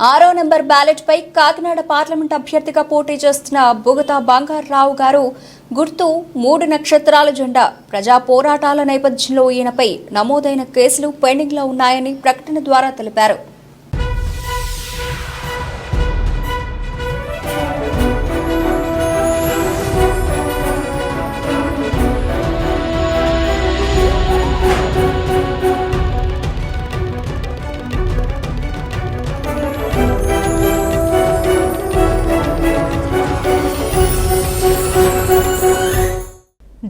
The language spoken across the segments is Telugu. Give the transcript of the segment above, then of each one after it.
ఆరో నెంబర్ బ్యాలెట్ పై కాకినాడ పార్లమెంట్ అభ్యర్థిగా పోటీ చేస్తున్న బుగతా బంగారావు గారు గుర్తు 3 నక్షత్రాల జెండా. ప్రజా పోరాటాల నేపథ్యంలో ఈయనపై నమోదైన కేసులు పెండింగ్ లో ఉన్నాయని ప్రకటన ద్వారా తెలిపారు.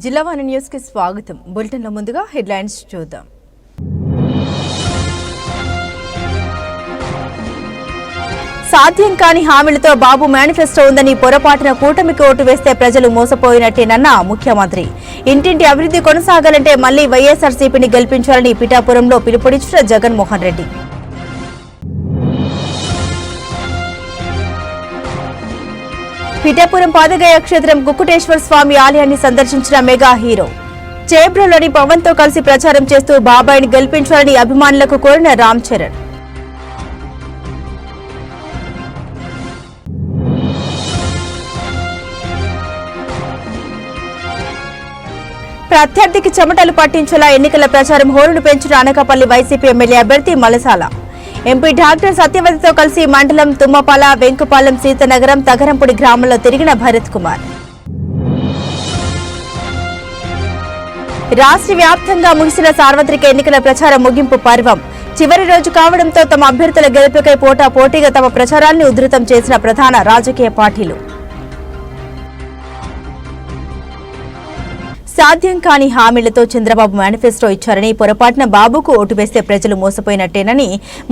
జిల్లావాణి న్యూస్ కి స్వాగతం. బులెటిన్లో ముందుగా హెడ్లైన్స్ చూద్దాం. సాధ్యం కాని హామీలతో బాబు మేనిఫెస్టో ఉందని పొరపాటున కూటమికి ఓటు వేస్తే ప్రజలు మోసపోయినట్టేనన్న ముఖ్యమంత్రి. ఇంటింటి అభివృద్ధి కొనసాగాలంటే మళ్లీ వైఎస్ఆర్సీపీని గెలిపించాలని పిఠాపురంలో పిలుపునిచ్చిన జగన్మోహన్ రెడ్డి. పిఠాపురం పాదగయ క్షేత్రం కుక్కుటేశ్వర స్వామి ఆలయాన్ని సందర్శించిన మెగా హీరో. చేబ్రోలోని పవన్ తో కలిసి ప్రచారం చేస్తూ బాబాయిని గెలిపించాలని అభిమానులకు కోరిన రామ్ చరణ్. ప్రత్యర్థికి చెమటలు పట్టించేలా ఎన్నికల ప్రచారం హోరును పెంచిన అనకాపల్లి వైసీపీ ఎమ్మెల్యే అభ్యర్థి మలసాల. ఎంపీ డాక్టర్ సత్యవతితో కలిసి మండలం తుమ్మపాల, వెంకుపాలెం, సీతనగరం, తగరంపూడి గ్రామంలో తిరిగిన భరత్ కుమార్. రాష్ట్ర వ్యాప్తంగా ముగిసిన సార్వత్రిక ఎన్నికల ప్రచారం ముగింపు పర్వం చివరి రోజు కావడంతో తమ అభ్యర్థుల గెలుపుకై పోటాపోటీగా తమ ప్రచారాన్ని ఉధృతం చేసిన ప్రధాన రాజకీయ పార్టీలు. సాధ్యం కాని హామీలతో చంద్రబాబు మేనిఫెస్టో ఇచ్చారని, పొరపాటున బాబుకు ఓటు వేస్తే ప్రజలు మోసపోయినట్టేనని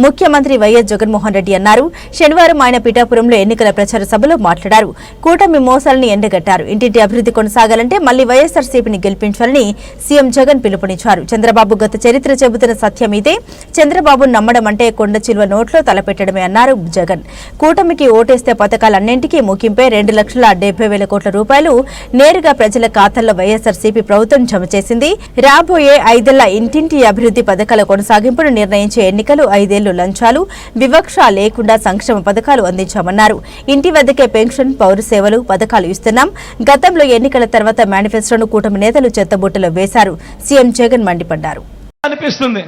ముఖ్యమంత్రి వైఎస్ జగన్మోహన్ రెడ్డి అన్నారు. శనివారం ఆయన పిఠాపురంలో ఎన్నికల ప్రచార సభలో మాట్లాడారు. కూటమి మోసాలను ఎండగట్టారు. ఇంటింటి అభివృద్ధి కొనసాగాలంటే మళ్లీ వైఎస్ఆర్సీపీని గెలిపించాలని సీఎం జగన్ పిలుపునిచ్చారు. చంద్రబాబు గత చరిత్ర చెబుతున్న సత్యం ఇదే. చంద్రబాబును నమ్మడం అంటే కొండ చిలువ నోట్లో తలపెట్టడమే అన్నారు జగన్. కూటమికి ఓటేస్తే పథకాలన్నింటికీ ముగింపే 2,70,000 కోట్ల రూపాయలు నేరుగా ప్రజల ఖాతాల్లో వైఎస్ఆర్సీపీ ప్రభుత్వం జమ చేసింది. రాబోయే 5 ఏళ్ల ఇంటింటి అభివృద్ధి పథకాల కొనసాగింపును నిర్ణయించే ఎన్నికలు. 5 ఏళ్లు లంచాలు, వివక్ష లేకుండా సంక్షేమ పథకాలు అందించామన్నారు. ఇంటి వద్దకే పెన్షన్, పౌర సేవలు పథకాలు ఇస్తున్నాం. గతంలో ఎన్నికల తర్వాత మేనిఫెస్టోను కూటమి నేతలు చెత్తబుట్టలో వేశారు. సీఎం జగన్ మండిపడ్డారు. అనిపిస్తుంది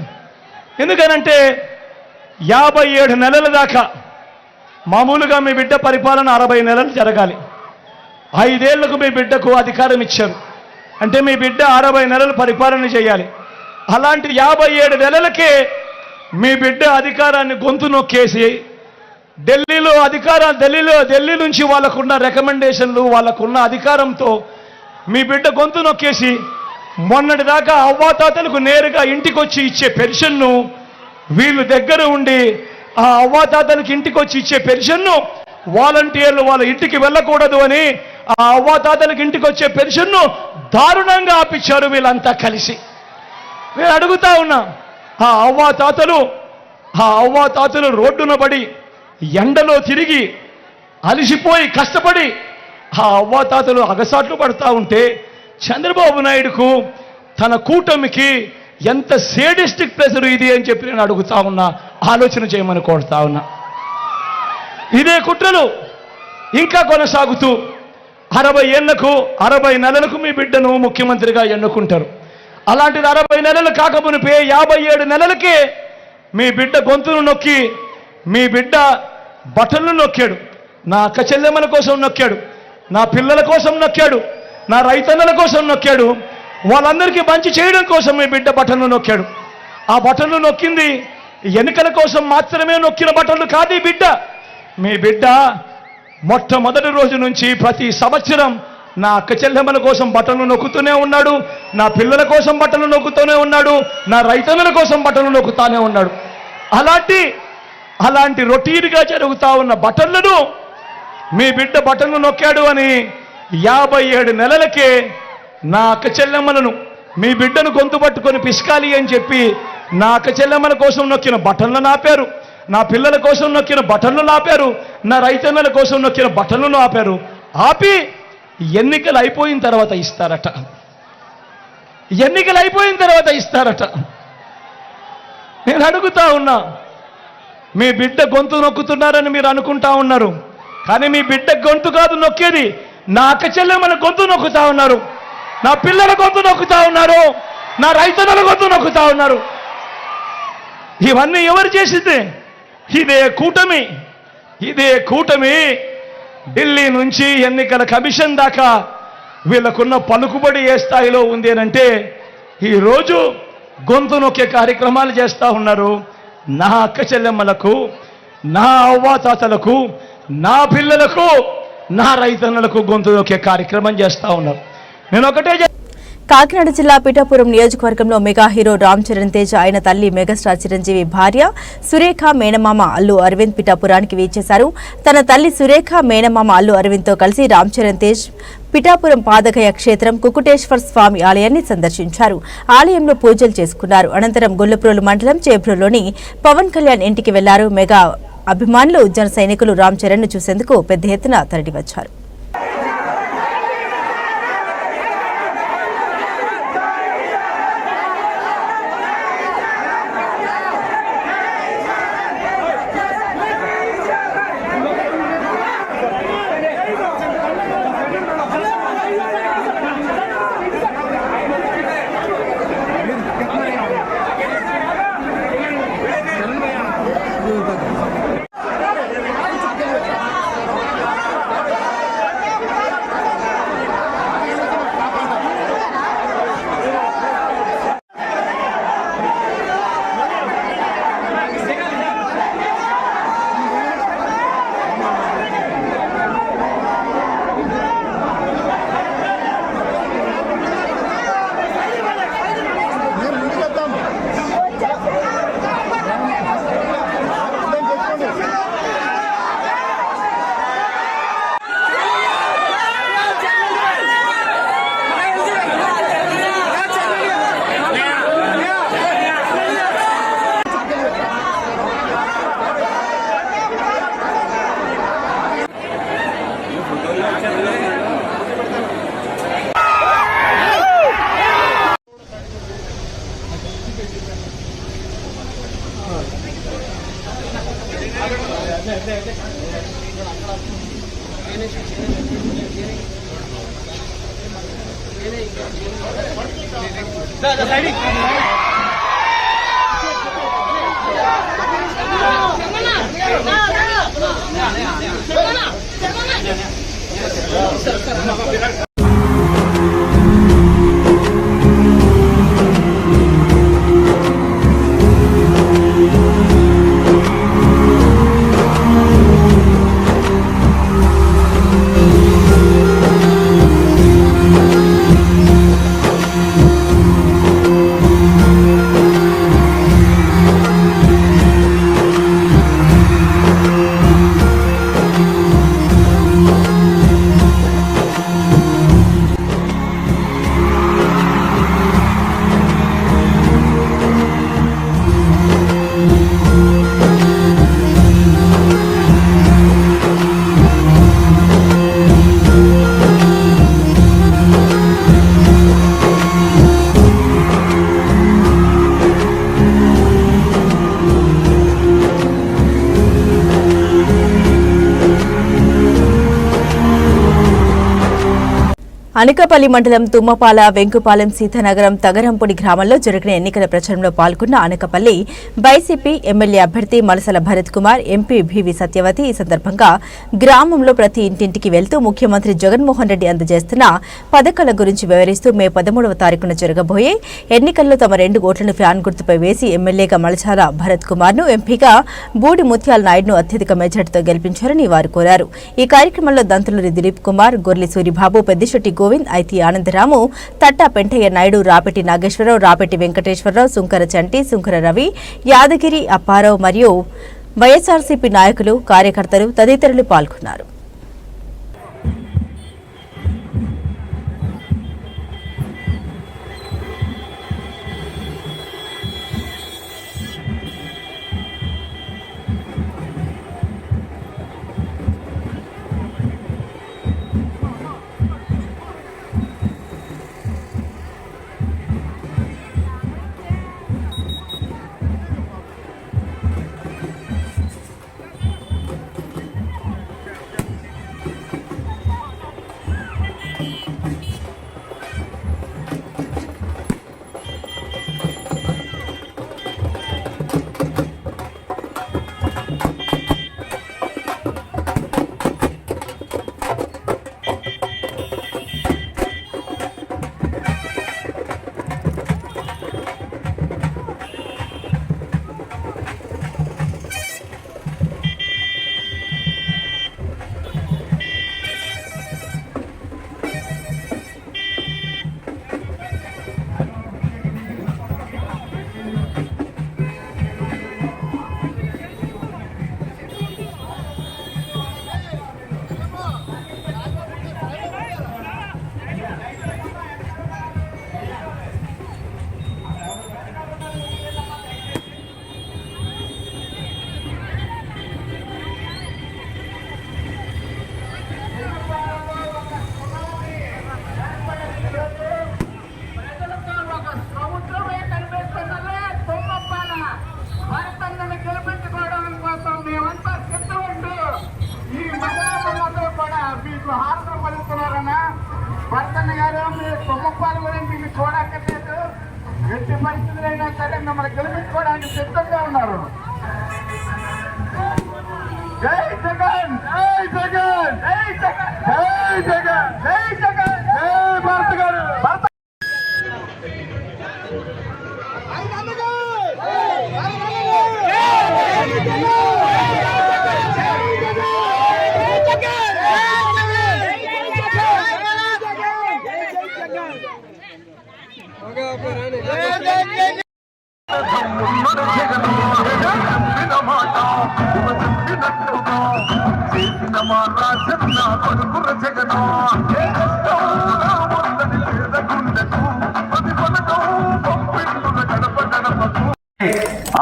ఎందుకనంటే 57 నెలల దాకా మామూలుగా మీ బిడ్డ పరిపాలన 60 నెలలు జరగాలి. 5 ఏళ్లకు మీ బిడ్డకు అధికారం ఇచ్చారు అంటే మీ బిడ్డ 60 నెలలు పరిపాలన చేయాలి. అలాంటి 57 నెలలకే మీ బిడ్డ అధికారాన్ని గొంతు నొక్కేసి ఢిల్లీ నుంచి వాళ్ళకున్న రికమెండేషన్లు, వాళ్ళకున్న అధికారంతో మీ బిడ్డ గొంతు నొక్కేసి మొన్నటిదాకా అవ్వాతాతలకు నేరుగా ఇంటికి వచ్చి ఇచ్చే పెన్షన్ను వీళ్ళు దగ్గర ఉండి ఆ అవ్వాతాతలకు ఇంటికి వచ్చి ఇచ్చే పెన్షన్ను వాలంటీర్లు వాళ్ళ ఇంటికి వెళ్ళకూడదు అని ఆ అవ్వాతాతలకు ఇంటికి వచ్చే పెన్షన్ను దారుణంగా ఆపించారు వీళ్ళంతా కలిసి. నేను అడుగుతా ఉన్నా, ఆ అవ్వాతాతలు రోడ్డున పడి ఎండలో తిరిగి అలిసిపోయి కష్టపడి ఆ అవ్వాతాతలు అగసాట్లు పడతా ఉంటే చంద్రబాబు నాయుడుకు తన కూటమికి ఎంత సేడిస్టిక్ ప్రెషర్ ఇది అని చెప్పి నేను అడుగుతా ఉన్నా, ఆలోచన చేయమని కోరుతా ఉన్నా. ఇదే కుట్రలు ఇంకా కొనసాగుతూ 60 నెలలకు మీ బిడ్డను ముఖ్యమంత్రిగా ఎన్నుకుంటారు. అలాంటిది 60 నెలలు కాకమునిపే 57 నెలలకే మీ బిడ్డ గొంతును నొక్కి మీ బిడ్డ బటన్లు నొక్కాడు. నా అక్క చెల్లెమ్మల కోసం నొక్కాడు, నా పిల్లల కోసం నొక్కాడు, నా రైతన్నల కోసం నొక్కాడు, వాళ్ళందరికీ మంచి చేయడం కోసం మీ బిడ్డ బటన్లు నొక్కాడు. ఆ బటన్లు నొక్కింది ఎన్నికల కోసం మాత్రమే నొక్కిన బటన్లు కాదు. ఈ బిడ్డ, మీ బిడ్డ మొట్టమొదటి రోజు నుంచి ప్రతి సంవత్సరం నా అక్క చెల్లెమ్మల కోసం బటన్లు నొక్కుతూనే ఉన్నాడు, నా పిల్లల కోసం బటన్లు నొక్కుతూనే ఉన్నాడు, నా రైతన్నల కోసం బటన్లు నొక్కుతానే ఉన్నాడు. అలాంటి రొటీన్గా జరుగుతూ ఉన్న బటన్లను మీ బిడ్డ బటన్లు నొక్కాడు అని 57 నెలలకే నా అక్క చెల్లెమ్మలను మీ బిడ్డను గొంతు పట్టుకొని పిసకాలి అని చెప్పి నా అక్క చెల్లెమ్మల కోసం నొక్కిన బటన్లను ఆపారు, నా పిల్లల కోసం నొక్కిన బటన్లను ఆపారు, నా రైతన్నల కోసం నొక్కిన బటన్లను ఆపారు. ఆపి ఎన్నికలు అయిపోయిన తర్వాత ఇస్తారట. నేను అడుగుతా ఉన్నా, మీ బిడ్డ గొంతు నొక్కుతున్నారని మీరు అనుకుంటా ఉన్నారు. కానీ మీ బిడ్డ గొంతు కాదు నొక్కేది, నా అక్క చెల్లెమ్మల గొంతు నొక్కుతా ఉన్నారు, నా పిల్లల గొంతు నొక్కుతా ఉన్నారు, నా రైతన్నల గొంతు నొక్కుతా ఉన్నారు. ఇవన్నీ ఎవరు చేసింది? ఇదే కూటమి. ఇదే కూటమి ఢిల్లీ నుంచి ఎన్నికల కమిషన్ దాకా వీళ్ళకున్న పలుకుబడి ఏ స్థాయిలో ఉంది అంటే ఈరోజు గొంతు నొక్కే కార్యక్రమాలు చేస్తూ ఉన్నారు. నా అక్క చెల్లెమ్మలకు, నా అవ్వాతాతలకు, నా పిల్లలకు, నా రైతన్నలకు గొంతు నొక్కే కార్యక్రమం చేస్తూ ఉన్నారు. నేను ఒకటే కాకినాడ జిల్లా పిఠాపురం నియోజకవర్గంలో మెగా హీరో రామ్ చరణ్ తేజ్, ఆయన తల్లి మెగాస్టార్ చిరంజీవి భార్య సురేఖ, మేనమామ అల్లు అరవింద్ పిఠాపురానికి వీచేశారు. తన తల్లి సురేఖ, మేనమామ అల్లు అరవింద్ తో కలిసి రామ్ చరణ్ తేజ్ పిఠాపురం పాదగయ క్షేత్రం కుకుటేశ్వర స్వామి ఆలయాన్ని సందర్శించారు. ఆలయంలో పూజలు చేసుకున్నారు. అనంతరం గొల్లప్రోలు మండలం చేబ్రోలోని పవన్ కళ్యాణ్ ఇంటికి వెళ్లారు. మెగా అభిమానులు, జన సైనికులు రామ్ చరణ్ ను చూసేందుకు పెద్ద ఎత్తున తరలివచ్చారు. అనకాపల్లి మండలం తుమ్మపాల, వెంకుపాలెం, సీతానగరం, తగరంపొడి గ్రామాల్లో జరిగిన ఎన్నికల ప్రచారంలో పాల్గొన్న అనకాపల్లి వైసీపీ ఎమ్మెల్యే అభ్యర్థి మలసల భరత్ కుమార్, ఎంపీ భీవి సత్యవతి ఈ సందర్భంగా గ్రామంలో ప్రతి ఇంటింటికి వెళ్తూ ముఖ్యమంత్రి జగన్మోహన్ రెడ్డి అందజేస్తున్న పథకాల గురించి వివరిస్తూ మే 13వ తారీఖున జరగబోయే ఎన్నికల్లో తమ 2 ఓట్లను ఫ్యాన్ గుర్తుపై వేసి ఎమ్మెల్యేగా మలసాల భరత్ కుమార్ ను, ఎంపీగా బూడి ముత్యాల నాయుడును అత్యధిక మెజార్టీతో గెలిపించారని వారు కోరారు. ఈ కార్యక్రమంలో దంతులూరి దిలీప్ కుమార్, గొర్లి సూరిబాబు, పెద్దిశెట్టి గోవింద్, ఐతి ఆనందరాము, తట్టా పెంటయ్య నాయుడు, రాపెట్టి నాగేశ్వరరావు, రాపెట్టి వెంకటేశ్వరరావు, సుంకర చంటి, సుంకర రవి, యాదగిరి అప్పారావు మరియు వైఎస్ఆర్సీపీ నాయకులు, కార్యకర్తలు తదితరులు పాల్గొన్నారు. భరతన్న గారు మీరు తుమ్మపాలు గురించి మీరు చూడక్కర్లేదు. ఎట్టి పరిస్థితులైనా సరే మిమ్మల్ని గెలిపించుకోవడానికి సిద్ధంగా ఉన్నారు. జై జగన్, జై జగన్, జై జగన్, జై జగన్, జై జగన్, జై భరత్ గారు.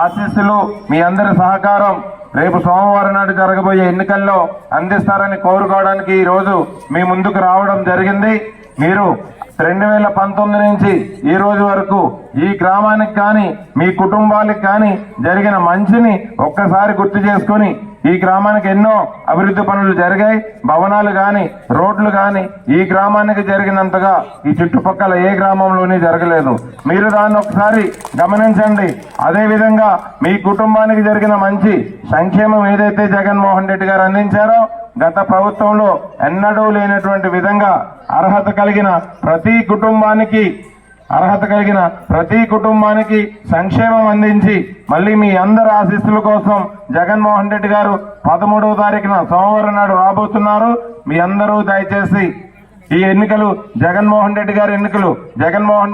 ఆశీస్సులు మీ అందరి సహకారం రేపు సోమవారం నాడు జరగబోయే ఎన్నికల్లో అందిస్తారని కోరుకోవడానికి ఈ రోజు మీ ముందుకు రావడం జరిగింది. మీరు 2019 నుంచి ఈ రోజు వరకు ఈ గ్రామానికి కానీ మీ కుటుంబాలకు కానీ జరిగిన మంచిని ఒక్కసారి గుర్తు చేసుకుని ఈ గ్రామానికి ఎన్నో అభివృద్ధి పనులు జరిగాయి. భవనాలు గాని రోడ్లు గాని ఈ గ్రామానికి జరిగినంతగా ఈ చుట్టుపక్కల ఏ గ్రామంలోనే జరగలేదు. మీరు దాన్ని ఒకసారి గమనించండి. అదే విధంగా మీ కుటుంబానికి జరిగిన మంచి సంక్షేమం ఏదైతే జగన్మోహన్ రెడ్డి గారు అందించారో గత ప్రభుత్వంలో ఎన్నడూ లేనటువంటి విధంగా అర్హత కలిగిన ప్రతి కుటుంబానికి సంక్షేమం అందించి మళ్ళీ మీ అందరి ఆశీస్సుల కోసం జగన్మోహన్ రెడ్డి గారు 13వ తారీఖున సోమవారం నాడు రాబోతున్నారు. మీ అందరూ దయచేసి ఈ ఎన్నికలు జగన్మోహన్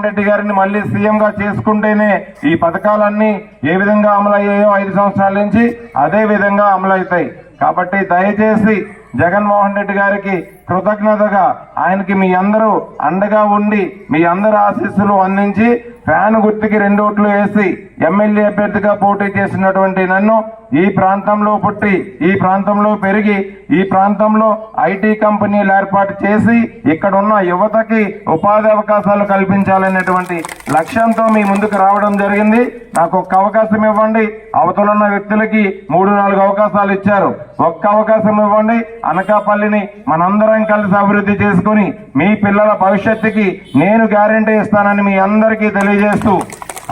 రెడ్డి గారిని మళ్ళీ సీఎం గా చేసుకుంటేనే ఈ పథకాలన్నీ ఏ విధంగా అమలయ్యాయో 5 సంవత్సరాల నుంచి అదే విధంగా అమలవుతాయి. కాబట్టి దయచేసి జగన్మోహన్ రెడ్డి గారికి కృతజ్ఞతగా ఆయనకి మీ అందరూ అండగా ఉండి మీ అందరి ఆశీస్సులు అందించి ఫ్యాన్ గుర్తుకి 2 ఓట్లు వేసి ఎమ్మెల్యే అభ్యర్థిగా పోటీ చేసినటువంటి నన్ను ఈ ప్రాంతంలో పుట్టి ఈ ప్రాంతంలో పెరిగి ఈ ప్రాంతంలో ఐటీ కంపెనీలు ఏర్పాటు చేసి ఇక్కడ ఉన్న యువతకి ఉపాధి అవకాశాలు కల్పించాలనేటువంటి లక్ష్యంతో మీ ముందుకు రావడం జరిగింది. నాకు ఒక్క అవకాశం ఇవ్వండి. అవతలున్న వ్యక్తులకి 3-4 అవకాశాలు ఇచ్చారు. ఒక్క అవకాశం ఇవ్వండి. అనకాపల్లిని మనందరం కలిసి అభివృద్ధి చేసుకుని మీ పిల్లల భవిష్యత్తుకి నేను గ్యారెంటీ ఇస్తానని మీ అందరికీ తెలియజేస్తూ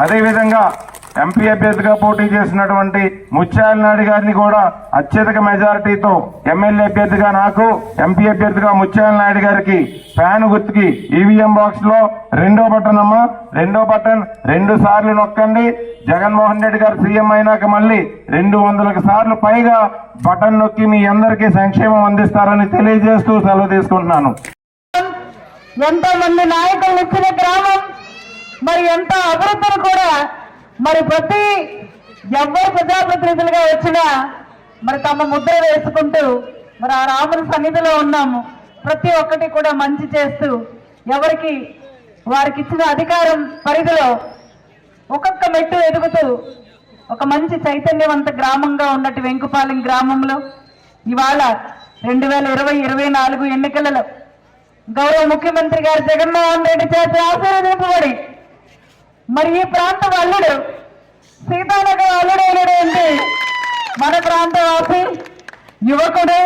అదేవిధంగా ఎంపీ అభ్యర్థిగా పోటీ చేసినటువంటి ముత్యాల నాయుడు గారిని కూడా అత్యధిక మెజారిటీతో ఎమ్మెల్యే అభ్యర్థిగా నాకు, ఎంపీ అభ్యర్థిగా ముత్యాల నాయుడు గారికి ఫ్యాన్ గుర్తుకి ఈవీఎం బాక్స్ లో 2వ బటన్ 2 సార్లు నొక్కండి. జగన్మోహన్ రెడ్డి గారు సీఎం అయినాక మళ్ళీ 200 సార్లు పైగా బటన్ నొక్కి మీ అందరికీ సంక్షేమం అందిస్తారని తెలియజేస్తూ సెలవు తీసుకుంటున్నాను. ఎంతో మంది నాయకులు ఇచ్చిన గ్రామం, మరి ఎంతో అభివృద్ధిని కూడా మరి ప్రతి ఎవరు ప్రజాప్రతినిధులుగా వచ్చినా మరి తమ ముద్ర వేసుకుంటూ మరి ఆ రాముని సన్నిధిలో ఉన్నాము. ప్రతి ఒక్కటి కూడా మంచి చేస్తూ ఎవరికి వారికి ఇచ్చిన అధికారం పరిధిలో ఒక్కొక్క మెట్టు ఎదుగుతూ ఒక మంచి చైతన్యవంత గ్రామంగా ఉన్నట్టు వెంకుపాలెం గ్రామంలో ఇవాళ 2020-24 ఎన్నికలలో గౌరవ ముఖ్యమంత్రి గారు జగన్మోహన్ రెడ్డి చేత ఆశీర్వదింపబడి మరి ఈ ప్రాంతం అల్లుడు సీతానగర్ అల్లుడైనటువంటి మన ప్రాంతవాసి యువకుడు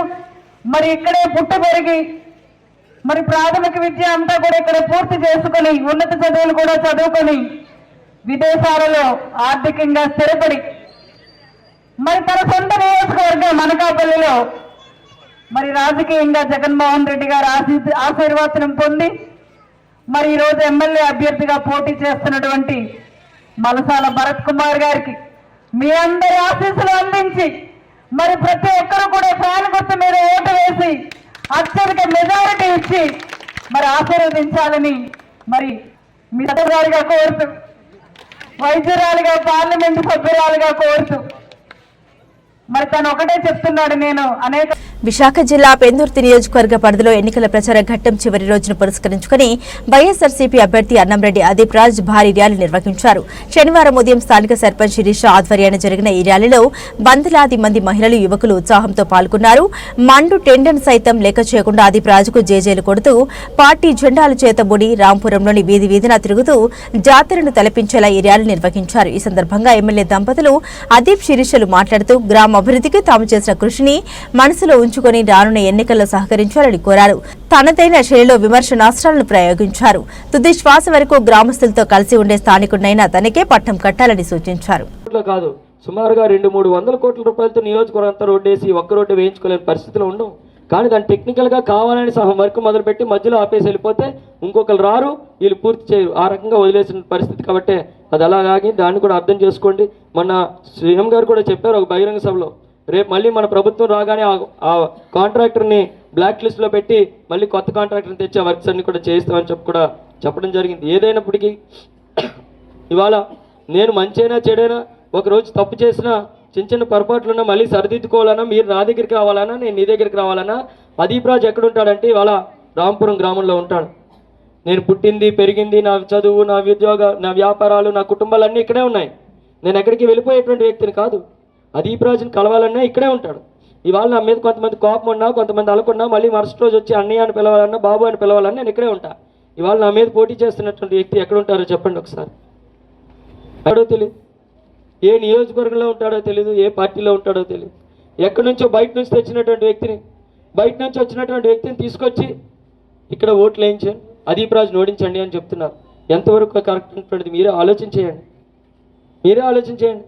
మరి ఇక్కడే పుట్టి పెరిగి మరి ప్రాథమిక విద్య అంతా కూడా ఇక్కడ పూర్తి చేసుకుని ఉన్నత చదువులు కూడా చదువుకొని విదేశాలలో ఆర్థికంగా స్థిరపడి మరి తన సొంత నియోజకవర్గం అనకాపల్లిలో మరి రాజకీయంగా జగన్మోహన్ రెడ్డి గారు ఆశీర్వాదం పొంది మరి ఈరోజు ఎమ్మెల్యే అభ్యర్థిగా పోటీ చేస్తున్నటువంటి మలసాల భరత్ కుమార్ గారికి మీ అందరి ఆశీస్సులు అందించి మరి ప్రతి ఒక్కరు కూడా ఫ్యాన్ గుర్తు మీద ఓటు వేసి అత్యధిక మెజారిటీ ఇచ్చి మరి ఆశీర్వదించాలని మరి మీ సభ్యురాలుగా కోరుతూ, వైద్యురాలుగా, పార్లమెంటు సభ్యురాలుగా కోరుతూ మరి తను ఒకటే చెప్తున్నాడు. నేను అనేక విశాఖ జిల్లా పెందుర్తి నియోజకవర్గ పరిధిలో ఎన్నికల ప్రచార ఘట్టం చివరి రోజును పురస్కరించుకుని వైఎస్ఆర్సీపీ అభ్యర్థి అన్నంరెడ్డి అదీప్ రాజ్ భారీ ర్యాలీ నిర్వహించారు. శనివారం ఉదయం స్థానిక సర్పంచ్ శిరీష ఆధ్వర్యాన జరిగిన ఈ ర్యాలీలో వందలాది మంది మహిళలు, యువకులు ఉత్సాహంతో పాల్గొన్నారు. మండు టెండన్ సైతం లెక్క చేయకుండా అదీప్ రాజ్కు జేజేలు కొడుతూ పార్టీ జెండాలు చేతబూడి రాంపురంలోని వీధి వీధిన తిరుగుతూ జాతరను తలపించేలా ఈ ర్యాలీ నిర్వహించారు. ఈ సందర్భంగా ఎమ్మెల్యే దంపతులు అదీప్ శిరీషలు మాట్లాడుతూ గ్రామ అభివృద్ధికి తాము చేసిన కృషిని మనసులో ఉంచుకుని ఉంచుకొని రానున్న ఎన్నికల్లో సహకరించాలని కోరారు. తనదైన శైలిలో విమర్శనాస్త్రాలను ప్రయోగించారు. తుది శ్వాస వరకు గ్రామస్తులతో కలిసి ఉండే స్థానికుడినైనా తనకే పట్టం కట్టాలని సూచించారు. కాదు, సుమారుగా 200-300 కోట్ల రూపాయలతో నియోజకవర్గం అంతా రోడ్డేసి ఒక్క రోడ్డు వేయించుకోలేని పరిస్థితిలో ఉండవు. కానీ దాన్ని టెక్నికల్గా కావాలని సహం వర్క్ మొదలుపెట్టి మధ్యలో ఆపేసి వెళ్ళిపోతే ఇంకొకరు రారు, వీళ్ళు పూర్తి చేయరు, ఆ రకంగా వదిలేసిన పరిస్థితి. కాబట్టి అది అలాగే దాన్ని కూడా అర్థం చేసుకోండి. మొన్న సీఎం గారు కూడా చెప్పారు ఒక బహిరంగ సభలో, రేపు మళ్ళీ మన ప్రభుత్వం రాగానే ఆ కాంట్రాక్టర్ని బ్లాక్ లిస్ట్లో పెట్టి మళ్ళీ కొత్త కాంట్రాక్టర్ని తెచ్చి ఆ వర్క్స్ అన్ని కూడా చేయిస్తామని చెప్పి కూడా చెప్పడం జరిగింది. ఏదైనప్పటికీ ఇవాళ నేను మంచైనా చెడైనా ఒకరోజు తప్పు చేసినా చిన్న చిన్న పొరపాట్లున్నా మళ్ళీ సరిదిద్దుకోవాలన్నా, మీరు నా దగ్గరికి రావాలన్నా, నేను నీ దగ్గరికి రావాలన్నా, అదీప్ రాజ్ ఎక్కడుంటాడంటే ఇవాళ రాంపురం గ్రామంలో ఉంటాడు. నేను పుట్టింది పెరిగింది, నా చదువు, నా ఉద్యోగ, నా వ్యాపారాలు, నా కుటుంబాలన్నీ ఇక్కడే ఉన్నాయి. నేను ఎక్కడికి వెళ్ళిపోయేటువంటి వ్యక్తిని కాదు. అదీప్ రాజుని కలవాలన్నా ఇక్కడే ఉంటాడు. ఇవాళ నా మీద కొంతమంది కోపం ఉన్నా, కొంతమంది అలకున్నా, మళ్ళీ మరుసటి రోజు వచ్చి అన్నయ్య అని పిలవాలన్నా, బాబు అని పిలవాలన్నా నేను ఇక్కడే ఉంటాను. ఇవాళ నా మీద పోటీ చేస్తున్నటువంటి వ్యక్తి ఎక్కడ ఉంటారో చెప్పండి ఒకసారి. ఎక్కడో తెలియదు, ఏ నియోజకవర్గంలో ఉంటాడో తెలియదు, ఏ పార్టీలో ఉంటాడో తెలియదు. ఎక్కడి నుంచో బయట నుంచి తెచ్చినటువంటి వ్యక్తిని, బయట నుంచి వచ్చినటువంటి వ్యక్తిని తీసుకొచ్చి ఇక్కడ ఓట్లు వేయించండి, అదీప్ రాజుని ఓడించండి అని చెప్తున్నారు. ఎంతవరకు కరెక్ట్ అంటున్నది మీరే ఆలోచించేయండి.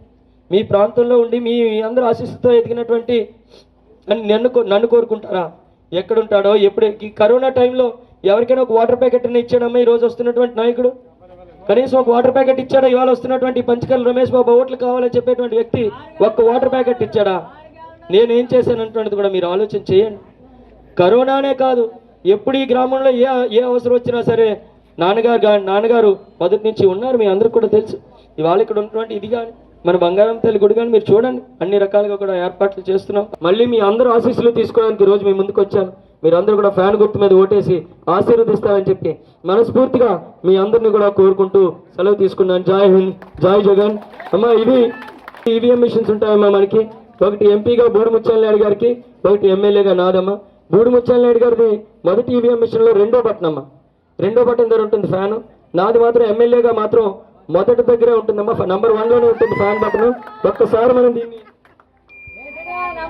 మీ ప్రాంతంలో ఉండి మీ అందరూ ఆశీస్సుతో ఎదిగినటువంటి నన్ను కోరుకుంటారా? ఎక్కడుంటాడో ఎప్పుడు? ఈ కరోనా టైంలో ఎవరికైనా ఒక వాటర్ ప్యాకెట్ ఇచ్చాడమ్మా ఈరోజు వస్తున్నటువంటి నాయకుడు? కనీసం ఒక వాటర్ ప్యాకెట్ ఇచ్చాడా? ఇవాళ వస్తున్నటువంటి పంచకల్ రమేష్ బాబు ఓట్లు కావాలని చెప్పేటువంటి వ్యక్తి ఒక్క వాటర్ ప్యాకెట్ ఇచ్చాడా? నేనేం చేశానంటున్నది కూడా మీరు ఆలోచన చేయండి. కరోనానే కాదు, ఎప్పుడు ఈ గ్రామంలో ఏ అవసరం వచ్చినా సరే నాన్నగారు మొదటి నుంచి ఉన్నారు, మీ అందరికి కూడా తెలుసు. ఇవాళ ఇక్కడ ఉన్నటువంటి ఇది కానీ మన బంగారం తల్లి గుడి కానీ మీరు చూడండి, అన్ని రకాలుగా కూడా ఏర్పాట్లు చేస్తున్నాం. మళ్ళీ మీ అందరూ ఆశీస్సులు తీసుకోవడానికి ఈరోజు మీ ముందుకు వచ్చాను. మీరందరూ కూడా ఫ్యాన్ గుర్తు మీద ఓటేసి ఆశీర్వదిస్తారని చెప్పి మనస్ఫూర్తిగా మీ అందరినీ కూడా కోరుకుంటూ సెలవు తీసుకున్నాను. జై హింద్, జై జగన్. అమ్మా, ఇవి ఈవీఎం మిషన్స్ ఉంటాయమ్మా మనకి. ఒకటి ఎంపీగా బూడిముత్యాల నాయుడు గారికి, ఒకటి ఎమ్మెల్యేగా నాదమ్మా. బూడిముత్యాల నాయుడు గారిది మొదటి ఈవీఎం మిషన్లో రెండో బటన్ అమ్మా, రెండో బటన్ దగ్గర ఉంటుంది ఫ్యాన్. నాది మాత్రం ఎమ్మెల్యేగా మాత్రం మొదటి దగ్గరే ఉంటుందమ్మా, నంబర్ 1లోనే ఉంటుంది ఫ్యాన్ బటన్. ఒక్కసారి మనం దీన్ని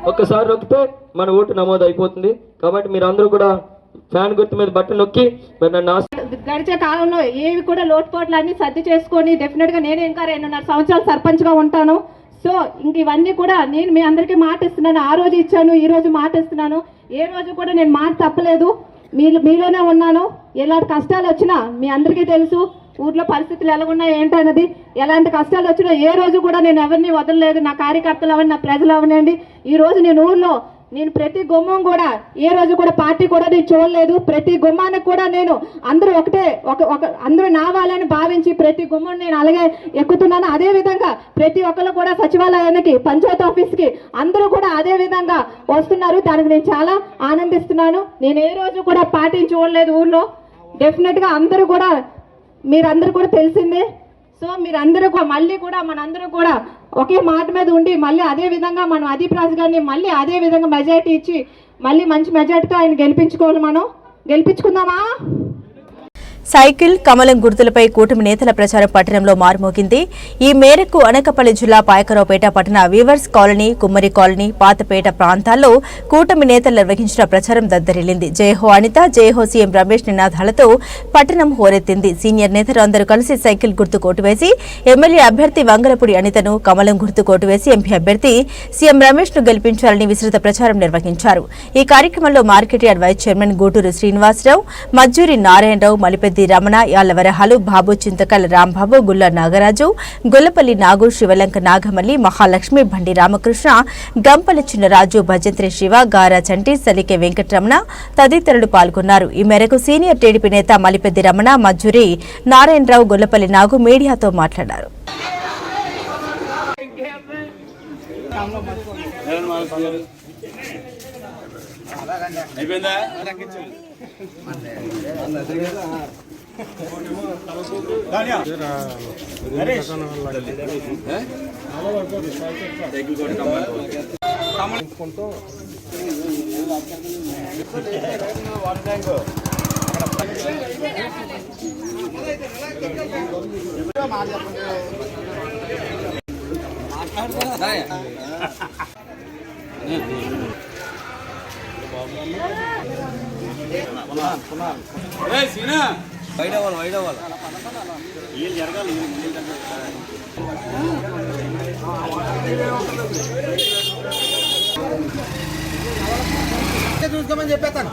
ఒక్కసారి నొక్కితే మన ఓటు నమోదు అయిపోతుంది. కాబట్టి మీరు అందరూ కూడా ఫ్యాన్ గుర్తు మీద బటన్ నొక్కి మరి నన్ను గడిచే కాలంలో ఏవి కూడా లోటుపాట్లు అన్ని సర్ది చేసుకొని డెఫినెట్ గా నేను ఇంకా 2.5 సంవత్సరాలు సర్పంచ్ గా ఉంటాను. సో ఇంక ఇవన్నీ కూడా నేను మీ అందరికీ మాట ఇస్తున్నాను. ఆ రోజు ఇచ్చాను, ఈ రోజు మాట ఇస్తున్నాను. ఏ రోజు కూడా నేను మాట తప్పలేదు. మీలోనే ఉన్నాను. ఎలాంటి కష్టాలు వచ్చినా మీ అందరికీ తెలుసు. ఊర్లో పరిస్థితులు ఎలాగున్నాయి ఏంటన్నది, ఎలాంటి కష్టాలు వచ్చినా ఏ రోజు కూడా నేను ఎవరిని వదలలేదు. నా కార్యకర్తలు అవన్నీ, నా ప్రజలు అవనండి. ఈ రోజు నేను ఊర్లో ప్రతి గుమ్మం కూడా ఏ రోజు కూడా పార్టీ కూడా నేను చూడలేదు. ప్రతి గుమ్మానికి కూడా నేను అందరూ అందరూ నా వాళ్ళని భావించి ప్రతి గుమ్మం నేను అలాగే ఎక్కుతున్నాను. అదే విధంగా ప్రతి ఒక్కరు కూడా సచివాలయానికి, పంచాయతీ ఆఫీస్కి అందరూ కూడా అదే విధంగా వస్తున్నారు. దానికి నేను చాలా ఆనందిస్తున్నాను. నేను ఏ రోజు కూడా పార్టీని చూడలేదు ఊర్లో. డెఫినెట్గా అందరూ కూడా మీరందరూ కూడా తెలిసిందే. సో మీరందరూ మళ్ళీ కూడా మనందరూ కూడా ఒకే మాట మీద ఉండి మళ్ళీ అదే విధంగా మనం అదీప్ రాజు గారిని మళ్ళీ అదే విధంగా మెజారిటీ ఇచ్చి మళ్ళీ మంచి మెజారిటీతో ఆయన గెలిపించుకోవాలి. మనం గెలిపించుకుందామా? సైకిల్, కమలం గుర్తులపై కూటమి నేతల ప్రచారం పట్టణంలో మారుమోగింది. ఈ మేరకు అనకాపల్లి జిల్లా పాయకరావుపేట పట్టణ వీవర్స్ కాలనీ, కుమ్మరి కాలనీ, పాతపేట ప్రాంతాల్లో కూటమి నేతలు నిర్వహించిన ప్రచారం దద్దరిల్లింది. జయహో అనిత, జయహో సీఎం రమేష్ నినాదాలతో పట్టణం హోరెత్తింది. సీనియర్ నేతలు అందరూ కలిసి సైకిల్ గుర్తు కోటు వేసి ఎమ్మెల్యే అభ్యర్థి వంగలపూడి అనితను, కమలం గుర్తు కోటు వేసి ఎంపీ అభ్యర్థి సీఎం రమేష్ ను గెలిపించాలని విస్తృత ప్రచారం నిర్వహించారు. ఈ కార్యక్రమంలో market yard vice chairman Guturu Srinivasarao, Majjuri Narayanarao, Malipeddi Ramana, Yallavarahalu, Babu Chintakal Rambabu, Gulla Nagaraju, Gollapalli నాగు, శివలంక నాగమల్లి, మహాలక్ష్మి, బండి రామకృష్ణ, గంపల చిన్నరాజు, భజంత్రి శివ, గారా చంటి, సలికే వెంకటరమణ తదితరులు పాల్గొన్నారు. ఈ మేరకు సీనియర్ టీడీపీ నేత మలిపెద్ది రమణ, మజ్జూరి నారాయణరావు, గొల్లపల్లి నాగు మీడియాతో మాట్లాడారు. చూసుకోమని చెప్పేస్తాను.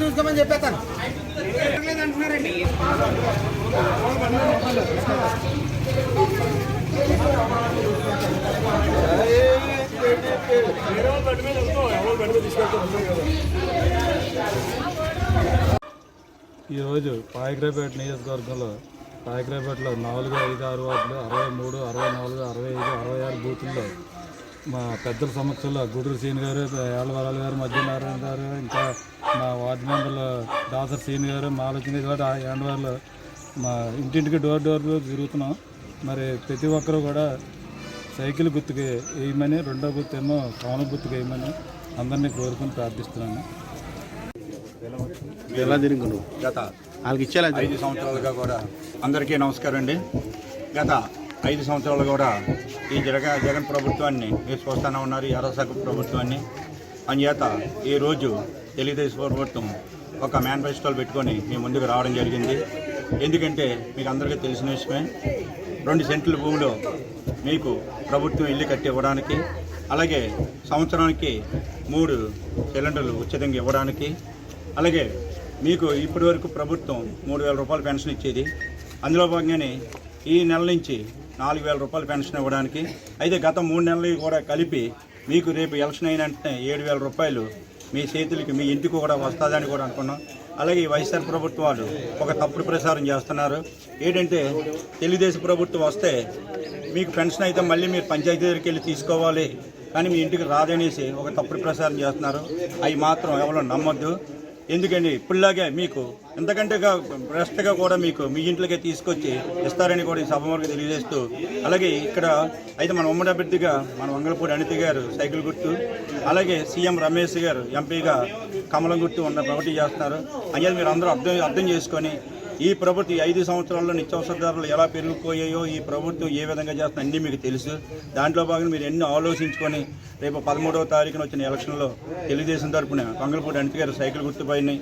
చూసుకోమని చెప్పేస్తాను. అంటున్నారండి. ఈరోజు పాయకరాపేట నియోజకవర్గంలో పాయకరాపేటలో 4, 5, 6 వార్డులు 63, 64, 65, 66 బూతుల్లో మా పెద్దల సమక్షంలో గుడూరు సీని గారు, ఏళ్ళవరాలు గారు, మధ్యనారాయణ గారు, ఇంకా మా వార్డు మెంబర్లు దాసర్ సీని గారు, మాలకిని గారు, ఏండవాళ్ళు మా ఇంటింటికి డోర్ తిరుగుతున్నాం. మరి ప్రతి ఒక్కరూ కూడా సైకిల్ గుర్తుకి వేయమని, రెండో గుర్తు ఏమో కవన గుర్తుకు వేయమని అందరినీ కోరుకుని ప్రార్థిస్తున్నాను. గత 5 సంవత్సరాలుగా కూడా అందరికీ నమస్కారం అండి. గత 5 సంవత్సరాలు కూడా ఈ జగన్ ప్రభుత్వాన్ని మీరు చూస్తూనే ఉన్నారు, ఈ అరసక ప్రభుత్వాన్ని. అందుచేత ఈరోజు తెలుగుదేశం ప్రభుత్వం ఒక మేనిఫెస్టోలు పెట్టుకొని మీ ముందుకు రావడం జరిగింది. ఎందుకంటే మీకు అందరికీ తెలిసిన విషయమే, 2 సెంట్ల భూమిలో మీకు ప్రభుత్వం ఇల్లు కట్టి ఇవ్వడానికి, అలాగే సంవత్సరానికి 3 సిలిండర్లు ఉచితంగా ఇవ్వడానికి, అలాగే మీకు ఇప్పటి వరకు ప్రభుత్వం 3,000 రూపాయల పెన్షన్ ఇచ్చేది. అందులో భాగంగానే ఈ నెల నుంచి 4,000 రూపాయల పెన్షన్ ఇవ్వడానికి, అయితే గత 3 నెలలు కూడా కలిపి మీకు రేపు ఎలక్షన్ అయిన వెంటనే 7,000 రూపాయలు మీ చేతులకి మీ ఇంటికి కూడా వస్తుందని కూడా అనుకున్నాం. అలాగే ఈ వైఎస్ఆర్ ప్రభుత్వాలు ఒక తప్పుడు ప్రచారం చేస్తున్నారు. ఏంటంటే తెలుగుదేశం ప్రభుత్వం వస్తే మీకు పెన్షన్ అయితే మళ్ళీ మీరు పంచాయతీ దగ్గరికి వెళ్ళి తీసుకోవాలి, కానీ మీ ఇంటికి రాదనేసి ఒక తప్పుడు ప్రచారం చేస్తున్నారు. అవి మాత్రం ఎవరో నమ్మొద్దు. ఎందుకంటే ఇప్పుడులాగే మీకు ఎంతకంటే బెస్ట్గా కూడా మీకు మీ ఇంట్లోకే తీసుకొచ్చి ఇస్తారని కూడా ఈ సభ వరకు తెలియజేస్తూ, అలాగే ఇక్కడ అయితే మన ఉమ్మడి అభ్యర్థిగా మన వంగలపూడి అనిత గారు సైకిల్ గుర్తు, అలాగే సీఎం రమేష్ గారు ఎంపీగా కమలం గుర్తు ఉన్న పోటీ చేస్తున్నారు. అనేది మీరు అందరూ అర్థం చేసుకొని ఈ ప్రభుత్వం 5 సంవత్సరాల్లో నిత్యావసర ధరలు ఎలా పెరిగిపోయాయో, ఈ ప్రభుత్వం ఏ విధంగా చేస్తుందో అన్నీ మీకు తెలుసు. దాంట్లో భాగంగా మీరు ఎన్నో ఆలోచించుకొని రేపు 13వ తారీఖున వచ్చిన ఎలక్షన్లో తెలుగుదేశం తరఫున వంగలపూడి అనిత గారు సైకిల్ గుర్తుపైన,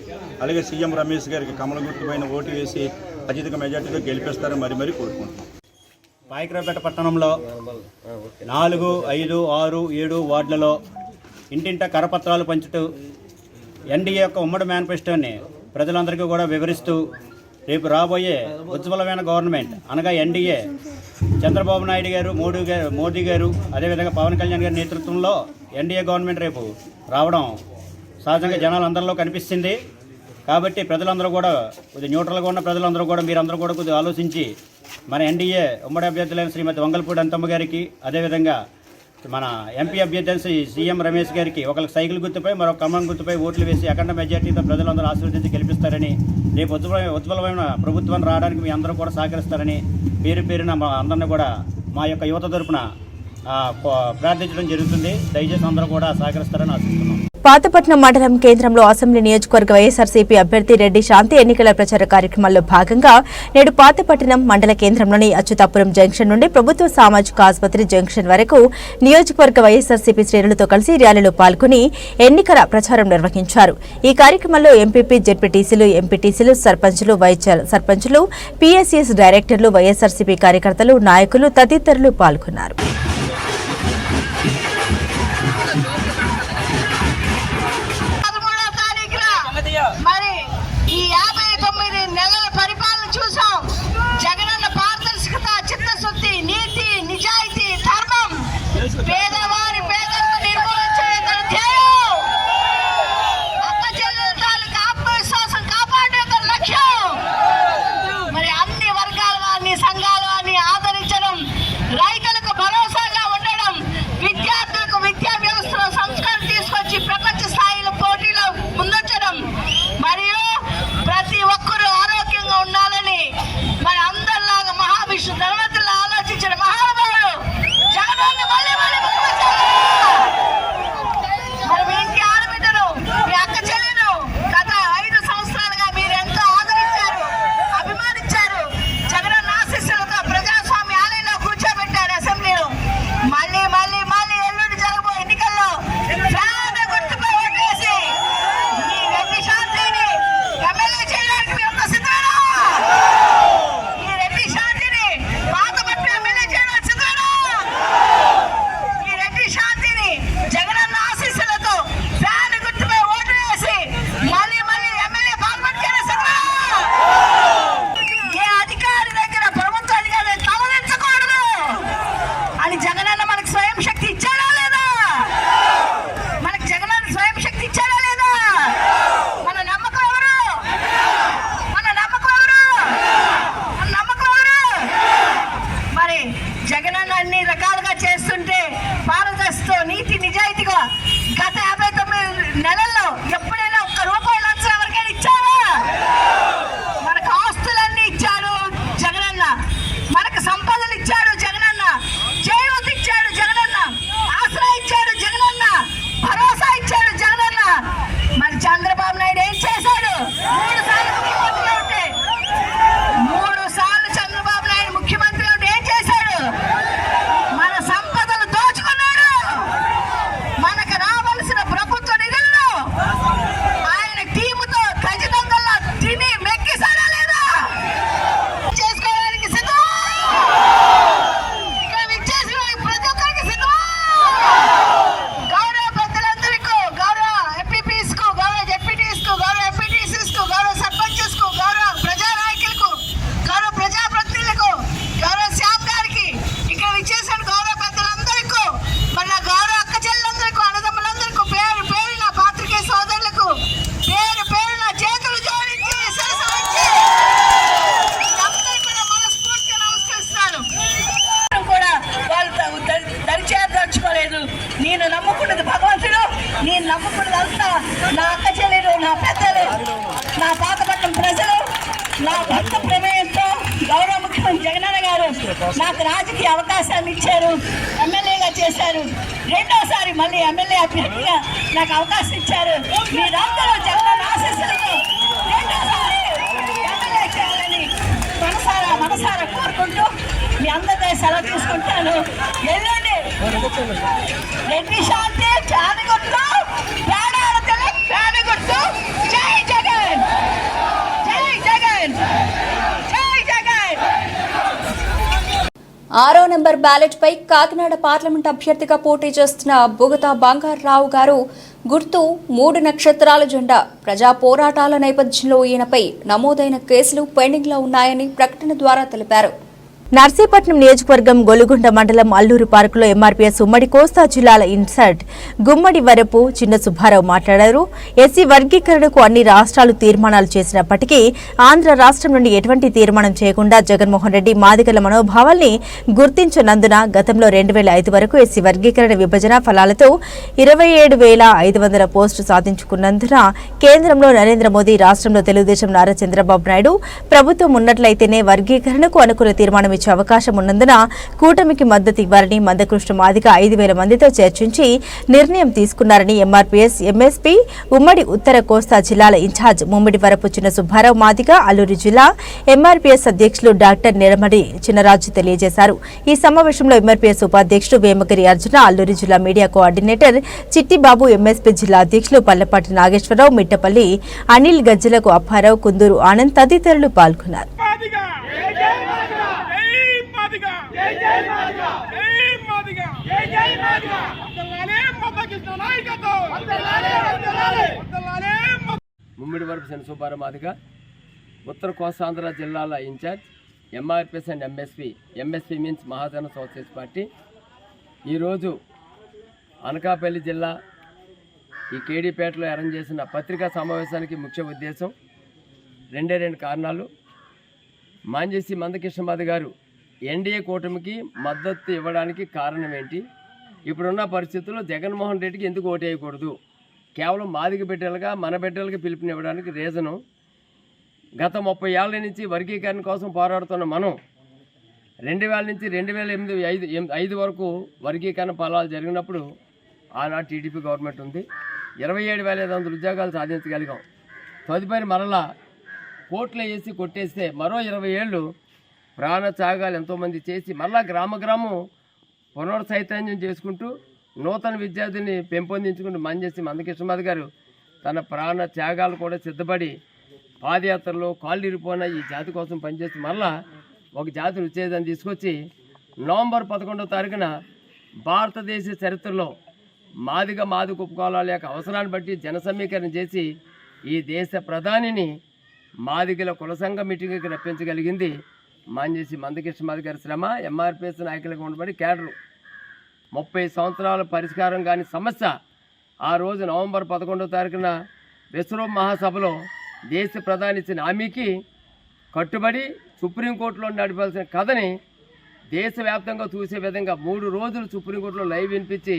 అలాగే సీఎం రమేష్ గారికి కమల గుర్తుపైన ఓటు వేసి అత్యధిక మెజార్టీతో గెలిపిస్తారని మరి కోరుకుంటున్నాం. పాయకరాపేట పట్టణంలో 4, 5, 6, 7 వార్డులలో ఇంటింట కరపత్రాలు పంచుతూ ఎన్డీఏ యొక్క ఉమ్మడి మేనిఫెస్టోని ప్రజలందరికీ కూడా వివరిస్తూ రేపు రాబోయే ఉజ్వలమైన గవర్నమెంట్ అనగా ఎన్డీఏ చంద్రబాబు నాయుడు గారు, మోదీ గారు, అదేవిధంగా పవన్ కళ్యాణ్ గారి నేతృత్వంలో ఎన్డీఏ గవర్నమెంట్ రేపు రావడం సహజంగా జనాలందరిలో కనిపిస్తుంది. కాబట్టి ప్రజలందరూ కూడా కొద్దిగా న్యూట్రల్గా ఉన్న ప్రజలందరూ కూడా మీరందరూ కూడా కొద్దిగా ఆలోచించి మన ఎన్డీఏ ఉమ్మడి అభ్యర్థులైన శ్రీమతి వంగలపూడి అనితమ్మ గారికి, అదేవిధంగా మన ఎంపీ అభ్యర్థి సీఎం రమేష్ గారికి ఒకరికి సైకిల్ గుర్తుపై మరొక కమలం గుర్తుపై ఓట్లు వేసి అఖండ మెజార్టీతో ప్రజలందరూ ఆశీర్వదించి గెలిపిస్తారని, రేపు ఉజ్వలమైన ప్రభుత్వం రావడానికి మీ అందరూ కూడా సహకరిస్తారని పేరున మా అందరినీ కూడా మా యొక్క యువత తరపున ప్రార్థించడం జరుగుతుంది. దయచేసి అందరూ కూడా సహకరిస్తారని ఆశిస్తున్నాం. పాతపట్నం మండలం కేంద్రంలో అసెంబ్లీ నియోజకవర్గ వైఎస్ఆర్సీపీ అభ్యర్థి రెడ్డి శాంతి ఎన్నికల ప్రచార కార్యక్రమాల్లో భాగంగా నేడు పాతపట్నం మండల కేంద్రంలోని అచ్యుతాపురం జంక్షన్ నుండి ప్రభుత్వ సామాజిక ఆసుపత్రి జంక్షన్ వరకు నియోజకవర్గ వైఎస్ఆర్సీపీ శ్రేణులతో కలిసి ర్యాలీలో పాల్గొని ఎన్నికల ప్రచారం నిర్వహించారు. ఈ కార్యక్రమంలో ఎంపీపీ, జెడ్పీటీసీలు, ఎంపీటీసీలు, సర్పంచులు, వైస్ సర్పంచులు, పీఎస్సీఎస్ డైరెక్టర్లు, వైఎస్ఆర్సీపీ కార్యకర్తలు, నాయకులు తదితరులు పాల్గొన్నారు. మరి ఈ 59 నెలల పరిపాలన చూసాం. జగనన్న పారదర్శకత, చిత్తశుద్ధి, నీతి, నిజాయితీ, ధర్మం, పేదవారి పేదలను నిర్మూలించే ధ్యేయం, అక్క చెల్లెల తాలూకు ఆత్మవిశ్వాసం కాపాడే లక్ష్యం. మరి అన్ని వర్గాల వారిని, సంఘాల వారిని ఆదరించడం, రైతులకు భరోసా చేస్తూ నీతి నిజాయితీగా గత 59 నెలల్లో ఎప్పుడైనా ఒక్క రూపాయి లంచం ఎవరికైనా ఇచ్చావా? మనకు ఆస్తులన్నీ ఇచ్చాడు జగనన్న, మనకు సంపదలు ఇచ్చాడు జగనన్న, చేయూత ఇచ్చాడు జగనన్న, ఆసరా ఇచ్చాడు జగనన్న, భరోసా ఇచ్చాడు జగనన్న. మరి చంద్రబాబు నాయుడు ఏం చేశాడు? 3 సార్లు చంద్రబాబు నాయుడు ముఖ్యమంత్రి ఉంటే ఏం చేశాడు? మన సంపదలు దోచుకున్నాడు. మనకు రావాల్సిన ప్రభుత్వ నిధులను ఆయన టీముతో ఖచ్చితంగా తిని మెక్కిసారా లేదా? చేసుకోవడానికి సిద్ధం. ఇక్కడ విచ్చేసిన ప్రతి ఒక్కరికి సిద్ధం. గౌరవ పెద్దలందరికీ, గౌరవ ఎంపీపీస్ కు, గౌరవ జెడ్పీటీస్ కు, గౌరవ ఎంపీటీసీస్ కు, గౌరవ సర్పంచెస్ కు, గౌరవ ప్రజా నాయకులకు, గౌరవ ప్రజాప్రతినిధులకు, గౌరవ శ్యామ్ గారికి, ఇక్కడ విచ్చేసిన గౌరవ పెద్దలందరికీ, మన గౌరవ అక్క చెల్లెలందరికీ, అన్నదమ్ములందరికీ, పేరు పేరున పాత్రికేయ సోదరులకు పేరు పేరున చేతులు జోడించి శిరస్సు వంచి అందరికీ కూడా మనస్ఫూర్తిగా నమస్కరిస్తున్నాను. కూడా వాళ్ళు దరిచేర్చుకోలేదు. నేను నమ్ముకున్నది భగవంతుడు, నేను నమ్ముకున్నదంతా నా అక్క చెల్లెలు, నా పెద్దలు, నా పాతపట్నం ప్రజలు, నా భక్త ప్రమేయంతో గౌరవ ముఖ్యమంత్రి జగనన్న గారు నాకు రాజకీయ అవకాశాన్ని ఇచ్చారు, ఎమ్మెల్యేగా చేశారు. రెండోసారి మళ్ళీ ఎమ్మెల్యే అభ్యర్థిగా నాకు అవకాశం ఇచ్చారు. మీరందరూ జగనన్న ఆశీస్సులతో రెండోసారి ఎమ్మెల్యే చేయాలని మనసారా కోరుకుంటూ మీ అందరితో సెలవు తీసుకుంటాను. ఎల్లుండి రెడ్డి శాంతి ఫ్యాన్ గుర్తు, ప్రాణాల తల్లి ఫ్యాన్ గుర్తు. జై జగన్, జై జగన్, జై జగన్. 6వ నెంబర్ బ్యాలెట్ పై కాకినాడ పార్లమెంట్ అభ్యర్థిగా పోటీ చేస్తున్న బుగతా బంగారావు గారు గుర్తు 3 నక్షత్రాల జెండా. ప్రజా పోరాటాల నేపథ్యంలో ఈయనపై నమోదైన కేసులు పెండింగ్ లో ఉన్నాయని ప్రకటన ద్వారా తెలిపారు. నర్సీపట్నం నియోజకవర్గం గొలుగుంట మండలం అల్లూరు పార్కులో ఎంఆర్పీఎస్ ఉమ్మడి కోస్తా జిల్లాల ఇన్ఛార్జ్ గుమ్మడి వరపు చిన్న సుబ్బారావు మాట్లాడారు. ఎస్సీ వర్గీకరణకు అన్ని రాష్ట్రాలు తీర్మానాలు చేసినప్పటికీ ఆంధ్ర రాష్ట్రం నుండి ఎటువంటి తీర్మానం చేయకుండా జగన్మోహన్ రెడ్డి మాదిగల మనోభావాల్ని గుర్తించనందున గతంలో 2005 వరకు ఎస్సీ వర్గీకరణ విభజన ఫలాలతో 27,500 పోస్టు సాధించుకున్నందున కేంద్రంలో నరేంద్ర మోదీ, రాష్ట్రంలో తెలుగుదేశం నారా చంద్రబాబు నాయుడు ప్రభుత్వం ఉన్నట్లయితేనే వర్గీకరణకు అనుకూల తీర్మానం ఇచ్చే అవకాశం ఉన్నందున కూటమికి మద్దతు ఇవ్వాలని మందకృష్ణ మాదిగ 5,000 మందితో చర్చించి నిర్ణయం తీసుకున్నారని ఎంఆర్పీఎస్ ఎంఎస్పీ ఉమ్మడి ఉత్తర కోస్తా జిల్లాల ఇన్ఛార్జ్ ముమ్మిడి వరపు చిన్న సుబ్బారావు మాదిగ అల్లూరు జిల్లా ఎంఆర్పీఎస్ అధ్యక్షులు డాక్టర్ నిడమడి చిన్నరాజు తెలియజేశారు. ఈ సమావేశంలో ఎంఆర్పీఎస్ ఉపాధ్యక్షుడు వేమగిరి అర్జున, అల్లూరు జిల్లా మీడియా కోఆర్డినేటర్ చిట్టిబాబు, ఎంఎస్పీ జిల్లా అధ్యక్షులు పల్లపాటి నాగేశ్వరరావు, మిట్టపల్లి అనిల్, గజ్జలకు అప్పారావు, కుందూరు ఆనంద్ తదితరులు పాల్గొన్నారు. ముమ్మిడి వరపు చిన్న సుబ్బారావు మాదిగ ఉత్తర కోస్తాంధ్ర జిల్లాల incharge MRPS and MSP means Mahajana Socialist Party. ఈరోజు అనకాపల్లి జిల్లా ఈ కేడీపేటలో అరేంజ్ చేసిన పత్రికా సమావేశానికి ముఖ్య ఉద్దేశం 2 కారణాలు. మాంజేసి మందకృష్ణ మాదిగ గారు ఎన్డీఏ కూటమికి మద్దతు ఇవ్వడానికి కారణం ఏంటి? ఇప్పుడున్న పరిస్థితుల్లో జగన్మోహన్ రెడ్డికి ఎందుకు ఓటేయకూడదు? కేవలం మాదిగ బిడ్డలుగా మన బిడ్డలకి పిలుపునివ్వడానికి రీజను, గత 30 ఏళ్ల నుంచి వర్గీకరణ కోసం పోరాడుతున్న మనం 2000 నుంచి 2008-5 వరకు వర్గీకరణ ఫలాలు జరిగినప్పుడు ఆనాడు టీడీపీ గవర్నమెంట్ ఉంది. 27,500 ఉద్యోగాలు సాధించగలిగాం. తదుపరి మరలా కోట్లు వేసి కొట్టేస్తే మరో 20 ఏళ్ళు ప్రాణ త్యాగాలు ఎంతోమంది చేసి మరలా గ్రామం పునర్చైతన్యం చేసుకుంటూ నూతన విద్యార్థిని పెంపొందించుకుంటూ మంజేసి మందకృష్ణ మాదిగ గారు తన ప్రాణ త్యాగాలు కూడా సిద్ధపడి పాదయాత్రలో కాళ్ళు ఇరిపోయిన ఈ జాతి కోసం పనిచేసి మరలా ఒక జాతిని ఉత్తేజాన్ని తీసుకొచ్చి నవంబర్ 11వ తారీఖున భారతదేశ చరిత్రలో మాదిగ ఉపకులాల యొక్క అవసరాన్ని బట్టి జన సమీకరణ చేసి ఈ దేశ ప్రధానిని మాదిగల కుల సంఘ మీటింగ్కి రప్పించగలిగింది మాంజేసి మందకృష్ణ మాదిగ గారి శ్రమ. ఎంఆర్పీఎస్ నాయకులకు ఉండబడి కేడరు 30 సంవత్సరాల పరిష్కారం కాని సమస్య ఆ రోజు నవంబర్ 11వ తారీఖున విశ్వరూప మహాసభలో దేశ ప్రధాని ఇచ్చిన హామీకి కట్టుబడి సుప్రీంకోర్టులో నడపాల్సిన కథని దేశవ్యాప్తంగా చూసే విధంగా 3 రోజులు సుప్రీంకోర్టులో లైవ్ వినిపించి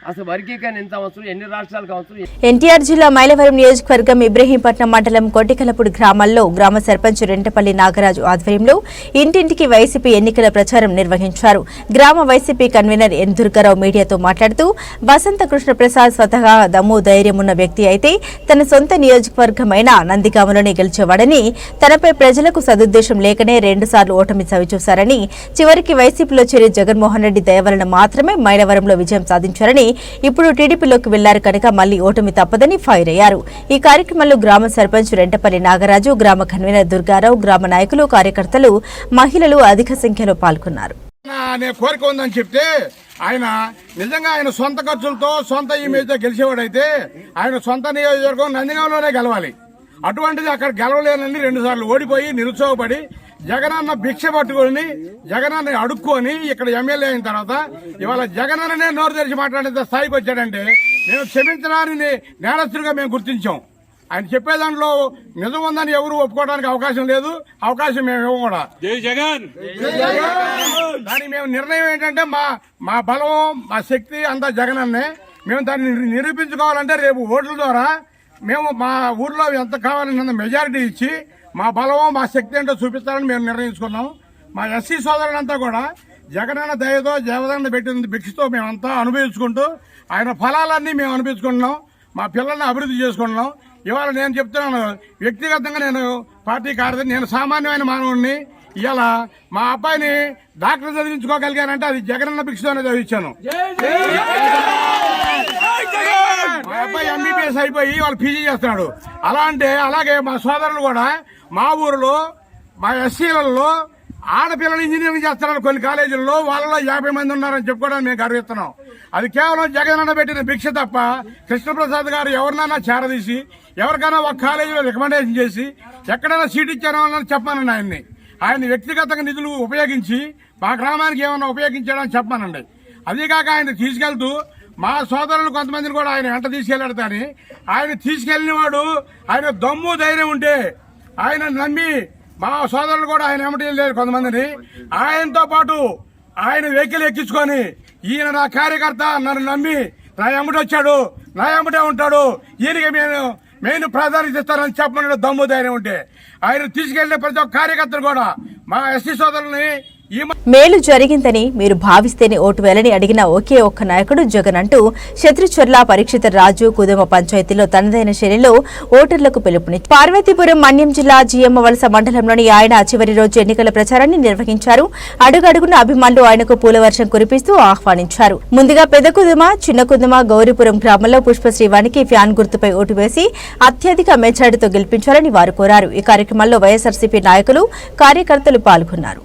అసలు వర్గీకరణ ఎంత అవసరం, ఎన్ని రాష్ట్రాలకు అవసరం. ఎన్టీఆర్ జిల్లా మైలవరం నియోజకవర్గం ఇబ్రహీంపట్నం మండలం కొట్టికలపూడి గ్రామాల్లో గ్రామ సర్పంచ్ రెంటపల్లి నాగరాజు ఆధ్వర్యంలో ఇంటింటికి వైసీపీ ఎన్నికల ప్రచారం నిర్వహించారు. గ్రామ వైసీపీ కన్వీనర్ ఎన్ దుర్గారావు మీడియాతో మాట్లాడుతూ వసంత కృష్ణ ప్రసాద్ స్వతహా దమ్ము ధైర్యం ఉన్న వ్యక్తి అయితే తన సొంత నియోజకవర్గమైన నందిగామలోనే గెలిచేవాడని, తనపై ప్రజలకు సదుద్దేశం లేకనే 2 సార్లు ఓటమి చవిచూశారని, చివరికి వైసీపీలో చేరి జగన్మోహన్ రెడ్డి దయ వలన మాత్రమే మైలవరంలో విజయం సాధించారని, ఇప్పుడు టీడీపీలోకి వెళ్లారు కనుక మళ్లీ ఓటమి తప్పదని ఫైర్ అయ్యారు. ఈ కార్యక్రమంలో గ్రామ సర్పంచ్ రెంటపల్లి నాగరాజు, గ్రామ కన్వీనర్ దుర్గారావు, గ్రామ నాయకులు, కార్యకర్తలు, మహిళలు అధిక సంఖ్యలో పాల్గొన్నారు. అనే కోరిక ఉందని చెప్తే ఆయన నిజంగా ఆయన సొంత ఖర్చులతో సొంత ఇమేజ్తో గెలిచేవాడైతే ఆయన సొంత నియోజకవర్గం నందిగాంలోనే గెలవాలి. అటువంటిది అక్కడ గెలవలేనని 2 సార్లు ఓడిపోయి నిరుత్సాహపడి జగనన్న భిక్ష పట్టుకొని జగనన్న అడుక్కొని ఇక్కడ ఎమ్మెల్యే అయిన తర్వాత ఇవాళ జగనన్ననే నోరు తెరిచి మాట్లాడేంత స్థాయికి వచ్చాడంటే మేము క్షమించడాన్ని నేరస్తులుగా మేము గుర్తించాం. ఆయన చెప్పే దాంట్లో నిజం ఉందని ఎవరు ఒప్పుకోవడానికి అవకాశం లేదు, అవకాశం మేము ఇవ్వం కూడా. దానికి మేము నిర్ణయం ఏంటంటే మా బలం మా శక్తి అంతా జగనన్నే. మేము దాన్ని నిరూపించుకోవాలంటే రేపు ఓట్ల ద్వారా మేము మా ఊర్లో ఎంత కావాలన్న మెజారిటీ ఇచ్చి మా బలమో మా శక్తి ఏంటో చూపిస్తారని మేము నిర్ణయించుకున్నాం. మా ఎస్సీ సోదరులంతా కూడా జగనన్న దయతో జగనన్న పెట్టిన భిక్షతో మేమంతా అనుభవించుకుంటూ ఆయన ఫలాలన్నీ మేము అనిపించుకుంటున్నాం. మా పిల్లల్ని అభివృద్ధి చేసుకుంటున్నాం. ఇవాళ నేను చెప్తున్నాను, వ్యక్తిగతంగా నేను పార్టీ కార్యదర్శి, నేను సామాన్యమైన మానవుడిని. ఇవాళ మా అబ్బాయిని డాక్టర్ చదివించుకోగలిగానంటే అది జగనన్న భిక్షతోనే చదివించాను. మా అబ్బాయి ఎంబీబీఎస్ అయిపోయి వాళ్ళు పీజీ చేస్తున్నాడు. అలాగే మా సోదరులు కూడా మా ఊరిలో మా ఎస్సీలలో ఆడపిల్లలు ఇంజనీరింగ్ చేస్తున్నారు కొన్ని కాలేజీల్లో, వాళ్ళలో 50 మంది ఉన్నారని చెప్పుకోవడానికి మేము గర్విస్తున్నాం. అది కేవలం జగనన్న పెట్టిన భిక్ష తప్ప కృష్ణప్రసాద్ గారు ఎవరినైనా చేరదీసి ఎవరికైనా ఒక కాలేజీలో రికమెండేషన్ చేసి ఎక్కడైనా సీట్ ఇచ్చారో అని చెప్పానండి. ఆయన వ్యక్తిగతంగా నిధులు ఉపయోగించి మా గ్రామానికి ఏమన్నా ఉపయోగించాడని చెప్పానండి. అదీకాక ఆయన తీసుకెళ్తూ మా సోదరులు కొంతమందిని కూడా ఆయన వెంట తీసుకెళ్లాడు. కానీ ఆయన తీసుకెళ్లిన వాడు ఆయన దమ్ము ధైర్యం ఉంటే ఆయన నమ్మి మా సోదరులు కూడా ఆయన ఎమ్మటి వెళ్ళారు కొంతమందిని. ఆయనతో పాటు ఆయన వెహికల్ ఎక్కించుకొని ఈయన నా కార్యకర్త నన్ను నమ్మి నా ఎమ్మటి వచ్చాడు, నా ఎమ్మటే ఉంటాడు, ఈయనకి మెయిన్ ప్రాధాన్యత ఇస్తారని చెప్పమన్నాడు దమ్ము ధైర్యం ఉంటే. ఆయన తీసుకెళ్లే ప్రతి ఒక్క కార్యకర్తలు కూడా మా ఎస్సీ సోదరుల్ని మేలు జరిగిందని మీరు భావిస్తేనే ఓటు వేయాలని అడిగిన ఒకే ఒక్క నాయకుడు జగన్ అంటూ శత్రుచర్ల పరీక్షిత రాజు కుదుమ పంచాయతీలో తనదైన శైలిలో ఓటర్లకు పిలుపునిచ్చారు. పార్వతీపురం మన్యం జిల్లా జియమ్మ వలస మండలంలోని ఆయన చివరి రోజు ఎన్నికల ప్రచారాన్ని నిర్వహించారు. అడుగడుగున అభిమానులు ఆయనకు పూలవర్షం కురిపిస్తూ ఆహ్వానించారు. ముందుగా పెద్ద కుదుమ, చిన్న కుదుమ, గౌరీపురం గ్రామంలో పుష్పశ్రీవానికి ఫ్యాన్ గుర్తుపై ఓటు వేసి అత్యధిక మెజార్టీతో గెలిపించాలని వారు కోరారు. ఈ కార్యక్రమంలో వైఎస్ఆర్సీపీ నాయకులు, కార్యకర్తలు పాల్గొన్నారు.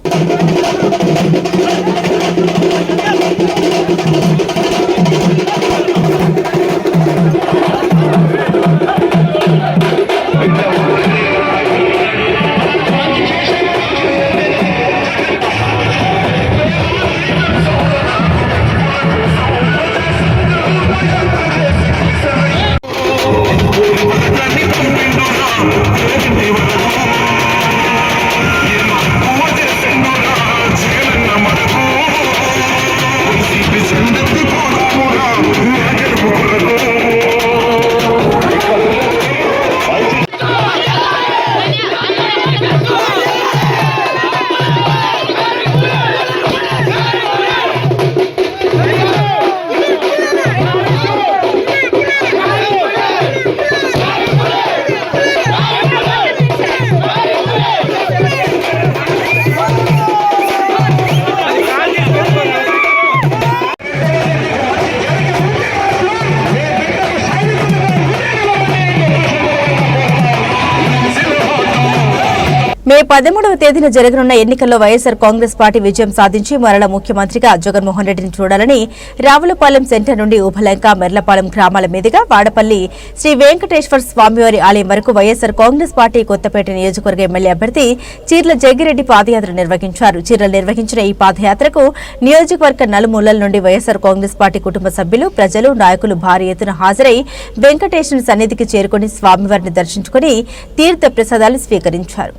మే 13వ తేదీన జరగనున్న ఎన్నికల్లో వైఎస్సార్ కాంగ్రెస్ పార్టీ విజయం సాధించి మరల ముఖ్యమంత్రిగా జగన్మోహన్ రెడ్డిని చూడాలని రావులపాలెం సెంటర్ నుండి ఉభలంక, మెర్లపాలెం గ్రామాల మీదుగా వాడపల్లి శ్రీ వెంకటేశ్వర స్వామివారి ఆలయం వరకు వైఎస్సార్ కాంగ్రెస్ పార్టీ కొత్తపేట నియోజకవర్గ ఎమ్మెల్యే అభ్యర్థి చీర్ల జగ్గిరెడ్డి పాదయాత్ర నిర్వహించారు. చీర్ల నిర్వహించిన ఈ పాదయాత్రకు నియోజకవర్గ నలుమూలల నుండి వైఎస్సార్ కాంగ్రెస్ పార్టీ కుటుంబ సభ్యులు, ప్రజలు, నాయకులు భారీ ఎత్తున హాజరై వెంకటేశ్వరుని సన్నిధికి చేరుకుని స్వామివారిని దర్శించుకుని తీర్థ ప్రసాదాలు స్వీకరించారు.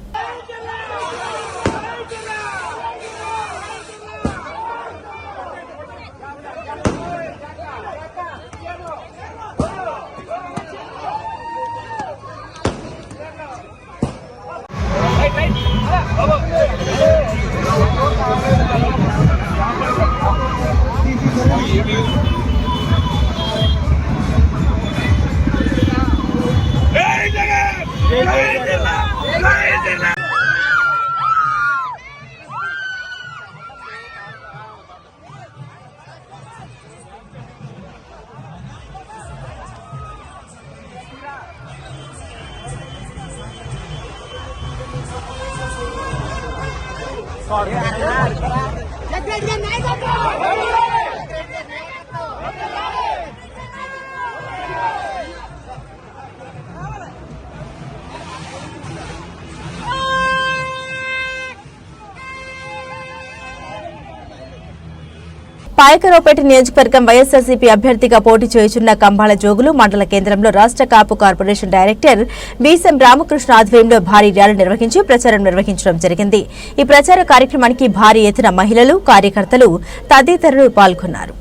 పాయకరావుపేట నియోజకవర్గం వైఎస్ఆర్సీపీ అభ్యర్థిగా పోటీ చేయుచున్న కంబాల జోగులు మండల కేంద్రంలో రాష్ట్ర కాపు కార్పొరేషన్ డైరెక్టర్ బీసం రామకృష్ణ ఆధ్వర్యంలో భారీ ర్యాలీ నిర్వహించి ప్రచారం నిర్వహించడం జరిగింది. ఈ ప్రచార కార్యక్రమానికి భారీ ఎత్తున మహిళలు, కార్యకర్తలు తదితరులు పాల్గొన్నారు.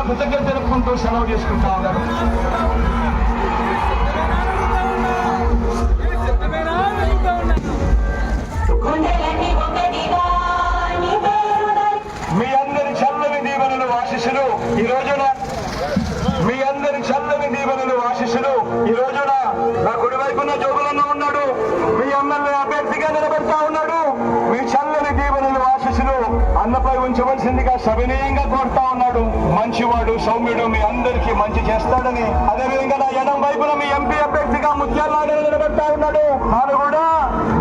కృతజ్ఞత తెలుపుకుంటూ సెలవు చేసుకుంటా ఉన్నారు. మీ అందరి చల్లని దీవెనలు ఆశీస్సులు ఈ రోజున నా కుడివైపున జోగులన్న ఉన్నాడు, మీ ఎమ్మెల్యే అభ్యర్థిగా నిలబెడతా ఉన్నాడు. మీ చల్లని దీవెనలు ఆశీస్సులు అన్నపై ఉంచవలసిందిగా సవినయంగా కోరుతా ఉన్నాడు. మంచివాడు, సౌమ్యుడు, మీ అందరికీ మంచి చేస్తాడని. అదేవిధంగా నా ఎడం వైపున మీ ఎంపీ అభ్యర్థిగా ముత్యాలనాయుడు నిలబెడతా ఉన్నాడు. తాను కూడా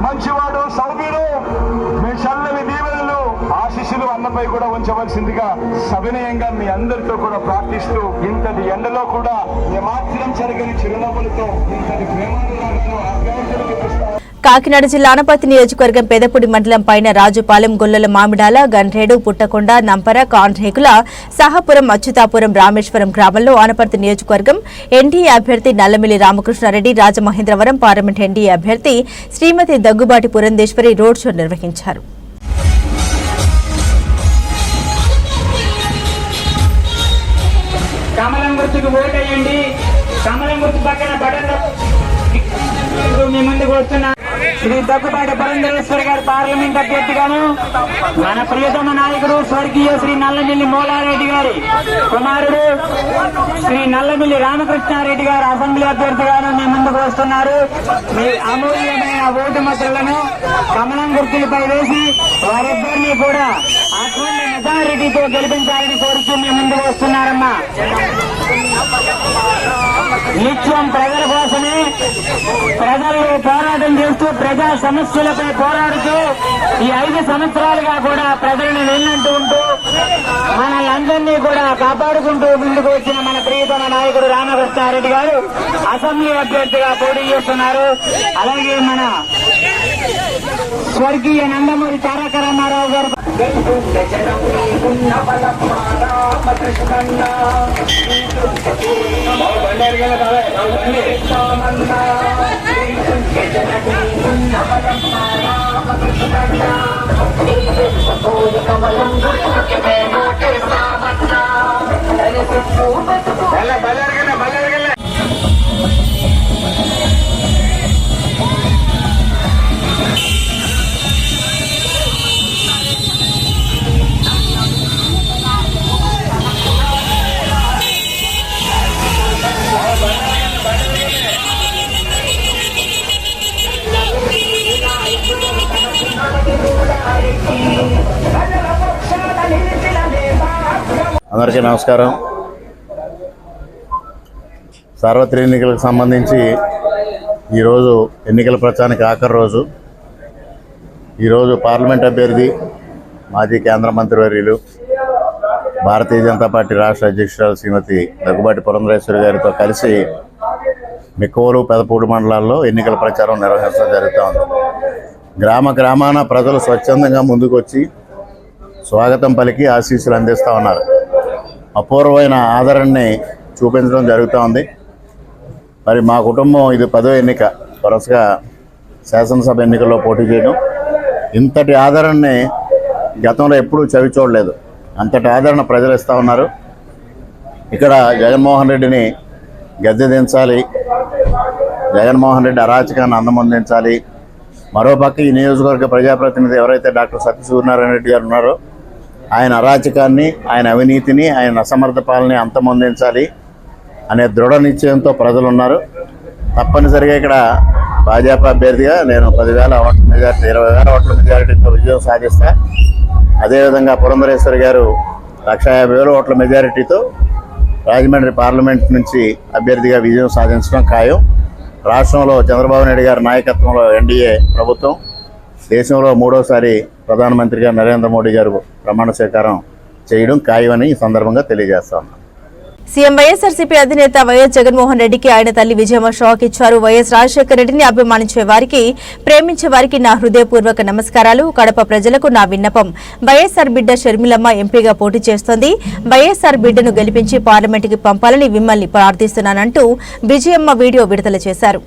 మంచివాడు, సౌమ్యుడు, మీ చల్లని దీవెనలు ఆశీస్సులు అన్నపై కూడా ఉంచవలసిందిగా సవినయంగా మీ అందరితో కూడా ప్రార్థిస్తూ, ఇంతటి ఎండలో కూడా ఏమాత్రం జరగని చిరునవ్వులతో, ఇంతటి ప్రేమానురాలతో ఆప్యాయతలు చూపిస్తారు. కాకినాడ జిల్లా అనపర్తి నియోజకవర్గం పెదపూడి మండలం పైన రాజుపాలెం, గొల్లల మామిడాల, గన్రేడు, పుట్టకొండ, నంపర, కాన్రేకుల, సహపురం, అచ్యుతాపురం, రామేశ్వరం గ్రామంలో అనపర్తి నియోజకవర్గం ఎన్డీఏ అభ్యర్థి నల్లమిల్లి రామకృష్ణారెడ్డి, రాజమహేంద్రవరం పార్లమెంట్ ఎన్డీఏ అభ్యర్థి శ్రీమతి దగ్గుబాటి పురంధేశ్వరి రోడ్ షో నిర్వహించారు. కమలం గుర్తుకు ఓటేయండి. కమలం గుర్తు పక్కన బటన్ మీ ముందుకు వస్తున్న శ్రీ దగ్గుబాటి పురంధేశ్వరి గారు పార్లమెంట్ అభ్యర్థిగాను, మన ప్రియతమ నాయకుడు స్వర్గీయ శ్రీ నల్లమిల్లి మోలారెడ్డి గారి కుమారుడు శ్రీ నల్లమిల్లి రామకృష్ణారెడ్డి గారు అసెంబ్లీ అభ్యర్థిగాను మీ ముందుకు వస్తున్నారు. మీ అమూల్యమైన ఓటు ముద్రలను కమలం గుర్తులపై వేసి వారిద్దరినీ కూడా అటువంటి మెజారిటీతో గెలిపించాలని కోరుతూ మీ ముందుకు వస్తున్నారమ్మా. నిత్యం ప్రజల కోసమే, ప్రజలు పోరాటం చేస్తూ ప్రజా సమస్యలపై పోరాడుతూ ఈ 5 సంవత్సరాలుగా కూడా ప్రజలను వెన్నంటూ ఉంటూ మనల్ని కూడా కాపాడుకుంటూ ముందుకు వచ్చిన మన ప్రియతమ నాయకుడు రామకృష్ణారెడ్డి గారు అసెంబ్లీ అభ్యర్థిగా పోటీ చేస్తున్నారు. అలాగే మన స్వర్గీయ నందమూరి తారక రామారావు గారు అందరికీ నమస్కారం. సార్వత్రిక ఎన్నికలకు సంబంధించి ఈరోజు ఎన్నికల ప్రచారానికి ఆఖరి రోజు. ఈరోజు పార్లమెంట్ అభ్యర్థి, మాజీ కేంద్ర మంత్రివర్యులు, భారతీయ జనతా పార్టీ రాష్ట్ర అధ్యక్షురాలు శ్రీమతి దగ్గుబాటి పురంధేశ్వరి గారితో కలిసి మిక్కవోలు, పెదపూడి మండలాల్లో ఎన్నికల ప్రచారం నిర్వహించడం జరుగుతూ ఉంది. గ్రామ గ్రామాన ప్రజలు స్వచ్ఛందంగా ముందుకు వచ్చి స్వాగతం పలికి ఆశీస్సులు అందిస్తూ ఉన్నారు. అపూర్వమైన ఆదరణని చూపించడం జరుగుతూ ఉంది. మరి మా కుటుంబం ఇది 10వ ఎన్నిక, వరుసగా శాసనసభ ఎన్నికల్లో పోటీ చేయడం. ఇంతటి ఆదరణని గతంలో ఎప్పుడూ చవి చూడలేదు. అంతటి ఆదరణ ప్రజలు ఇస్తూ ఉన్నారు. ఇక్కడ జగన్మోహన్ రెడ్డిని గద్దె దించాలి, జగన్మోహన్ రెడ్డి అరాచకాన్ని అందమొందించాలి. మరోపక్క ఈ నియోజకవర్గ ప్రజాప్రతినిధి ఎవరైతే డాక్టర్ సత్యసూర్యనారాయణ రెడ్డి గారు ఉన్నారో ఆయన అరాచకాన్ని, ఆయన అవినీతిని, ఆయన అసమర్థ పాలనని అంతమొందించాలి అనే దృఢ నిశ్చయంతో ప్రజలు ఉన్నారు. తప్పనిసరిగా ఇక్కడ భాజపా అభ్యర్థిగా నేను 10,000 ఓట్ల మెజారిటీ, 20,000 ఓట్ల మెజారిటీతో విజయం సాధిస్తా. అదేవిధంగా పురంధరేశ్వరి గారు 150,000 ఓట్ల మెజారిటీతో రాజమండ్రి పార్లమెంట్ నుంచి అభ్యర్థిగా విజయం సాధించడం ఖాయం. రాష్ట్రంలో చంద్రబాబు నాయుడు గారి నాయకత్వంలో ఎన్డీఏ ప్రభుత్వం దేశంలో 3వసారి ప్రధానమంత్రిగా నరేంద్ర మోడీ గారు ప్రమాణ స్వీకారం చేయడం ఖాయమని ఈ సందర్భంగా తెలియజేస్తా ఉన్నాను. సీఎం వైఎస్ఆర్సీపీ అధినేత వైఎస్ జగన్మోహన్ రెడ్డికి ఆయన తల్లి విజయమ్మ షాక్ ఇచ్చారు. వైఎస్ రాజశేఖర రెడ్డిని అభిమానించే వారికి, ప్రేమించే వారికి నా హృదయపూర్వక నమస్కారాలు. కడప ప్రజలకు నా విన్నపం. వైఎస్ఆర్ బిడ్డ షర్మిలమ్మ ఎంపీగా పోటీ చేస్తోంది. వైఎస్ఆర్ బిడ్డను గెలిపించి పార్లమెంటుకి పంపాలని మిమ్మల్ని ప్రార్థిస్తున్నానంటూ విజయమ్మ వీడియో విడుదల చేశారు.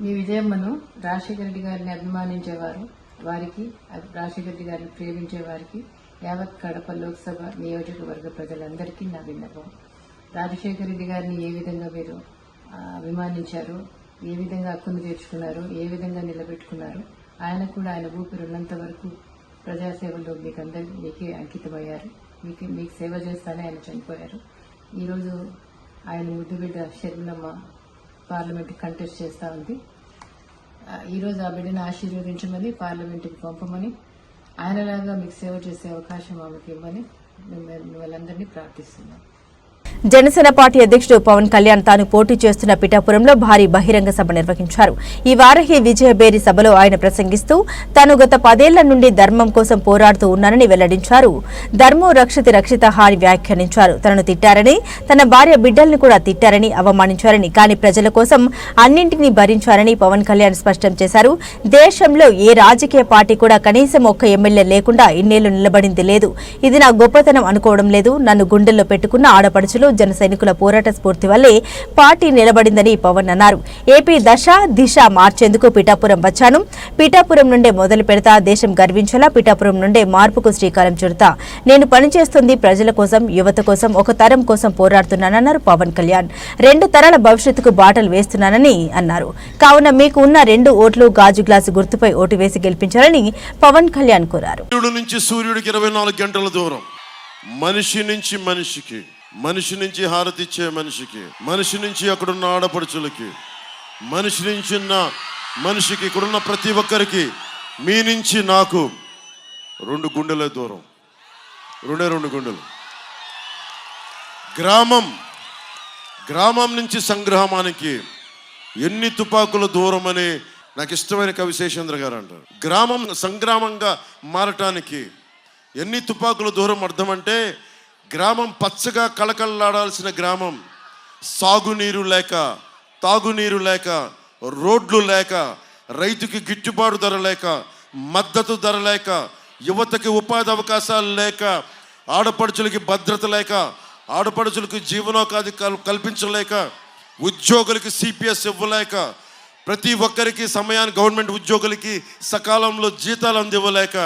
మీ విజయమ్మను రాజశేఖర రెడ్డి గారిని అభిమానించేవారు, వారికి రాజశేఖర రెడ్డి గారిని ప్రేమించే వారికి, యావత్ కడప లోక్సభ నియోజకవర్గ ప్రజలందరికీ నా విన్నపం. రాజశేఖర రెడ్డి గారిని ఏ విధంగా మీరు అభిమానించారు, ఏ విధంగా హక్కును తీర్చుకున్నారు, ఏ విధంగా నిలబెట్టుకున్నారు, ఆయన కూడా ఆయన ఊపిరి ఉన్నంత వరకు ప్రజాసేవలో మీకే అంకితమయ్యారు. మీకు సేవ చేస్తానే ఆయన చనిపోయారు. ఈరోజు ఆయన ముద్దుబిడ్డ షర్మిలమ్మ పార్లమెంట్ కంటెస్ట్ చేస్తూ ఉంది. ఈరోజు ఆ బిడ్డను ఆశీర్వదించమని, పార్లమెంటుకి పంపమని, ఆయనలాగా మీకు సేవ చేసే అవకాశం ఆమెకి ఇవ్వమని వాళ్ళందరినీ ప్రార్థిస్తున్నాం. జనసేన పార్టీ అధ్యక్షుడు పవన్ కళ్యాణ్ తాను పోటీ చేస్తున్న పిఠాపురంలో భారీ బహిరంగ సభ నిర్వహించారు. ఈ వారహి విజయబేరి సభలో ఆయన ప్రసంగిస్తూ తాను గత 10 ఏళ్ల నుండి ధర్మం కోసం పోరాడుతూ ఉన్నానని వెల్లడించారు. ధర్మో రక్షతి రక్షితః అని వ్యాఖ్యానించారు. తనను తిట్టారని, తన భార్య బిడ్డలను కూడా తిట్టారని, అవమానించారని, కానీ ప్రజల కోసం అన్నింటినీ భరించారని పవన్ కళ్యాణ్ స్పష్టం చేశారు. దేశంలో ఏ రాజకీయ పార్టీ కూడా కనీసం ఒక్క ఎమ్మెల్యే లేకుండా ఇన్నేళ్లు నిలబడింది లేదు. ఇది నా గొప్పతనం అనుకోవడం లేదు. నన్ను గుండెల్లో పెట్టుకున్న ఆడపడుచులు, జన సైనికుల పోరాట స్ఫూర్తి వల్లే పార్టీ నిలబడిందని పవన్ అన్నారు. ఏపీ దశ దిశ మార్చేందుకు పిఠాపురం వచ్చాను. పిఠాపురం నుండే మొదలు పెడతా. దేశం గర్వించేలా పిఠాపురం నుండే మార్పుకు శ్రీకారం చుడతా. నేను పనిచేస్తుంది ప్రజల కోసం, యువత కోసం, ఒక తరం కోసం పోరాడుతున్నానన్నారు పవన్ కళ్యాణ్. 2 తరాల భవిష్యత్తుకు బాటలు వేస్తున్నానని అన్నారు. కావున మీకు ఉన్న 2 ఓట్లు గాజు గ్లాసు గుర్తుపై ఓటు వేసి గెలిపించాలని పవన్ కళ్యాణ్ కోరారు. సూర్యుడికి 24 గంటల దూరం. మనిషి నుంచి మనిషికి, మనిషి నుంచి హారతి ఇచ్చే మనిషికి, మనిషి నుంచి అక్కడున్న ఆడపడుచులకి, మనిషి నుంచి ఉన్న మనిషికి, ఇక్కడున్న ప్రతి ఒక్కరికి, మీ నుంచి నాకు 2 గుండెల దూరం. 2 గుండెలు. గ్రామం నుంచి సంగ్రామానికి ఎన్ని తుపాకుల దూరం అని నాకు ఇష్టమైన కవి శేషేంద్ర గారు అంటారు. గ్రామం సంగ్రామంగా మారటానికి ఎన్ని తుపాకుల దూరం అర్థం అంటే, గ్రామం పచ్చగా కళకళలాడాల్సిన గ్రామం సాగునీరు లేక, తాగునీరు లేక, రోడ్లు లేక, రైతుకి గిట్టుబాటు ధర లేక, మద్దతు ధర లేక, యువతకి ఉపాధి అవకాశాలు లేక, ఆడపడుచులకి భద్రత లేక, ఆడపడుచులకు జీవనోపాధి కల్పించలేక, ఉద్యోగులకి సిపిఎస్ ఇవ్వలేక, ప్రతి ఒక్కరికి సమయానికి గవర్నమెంట్ ఉద్యోగులకి సకాలంలో జీతాలు అందివ్వలేక,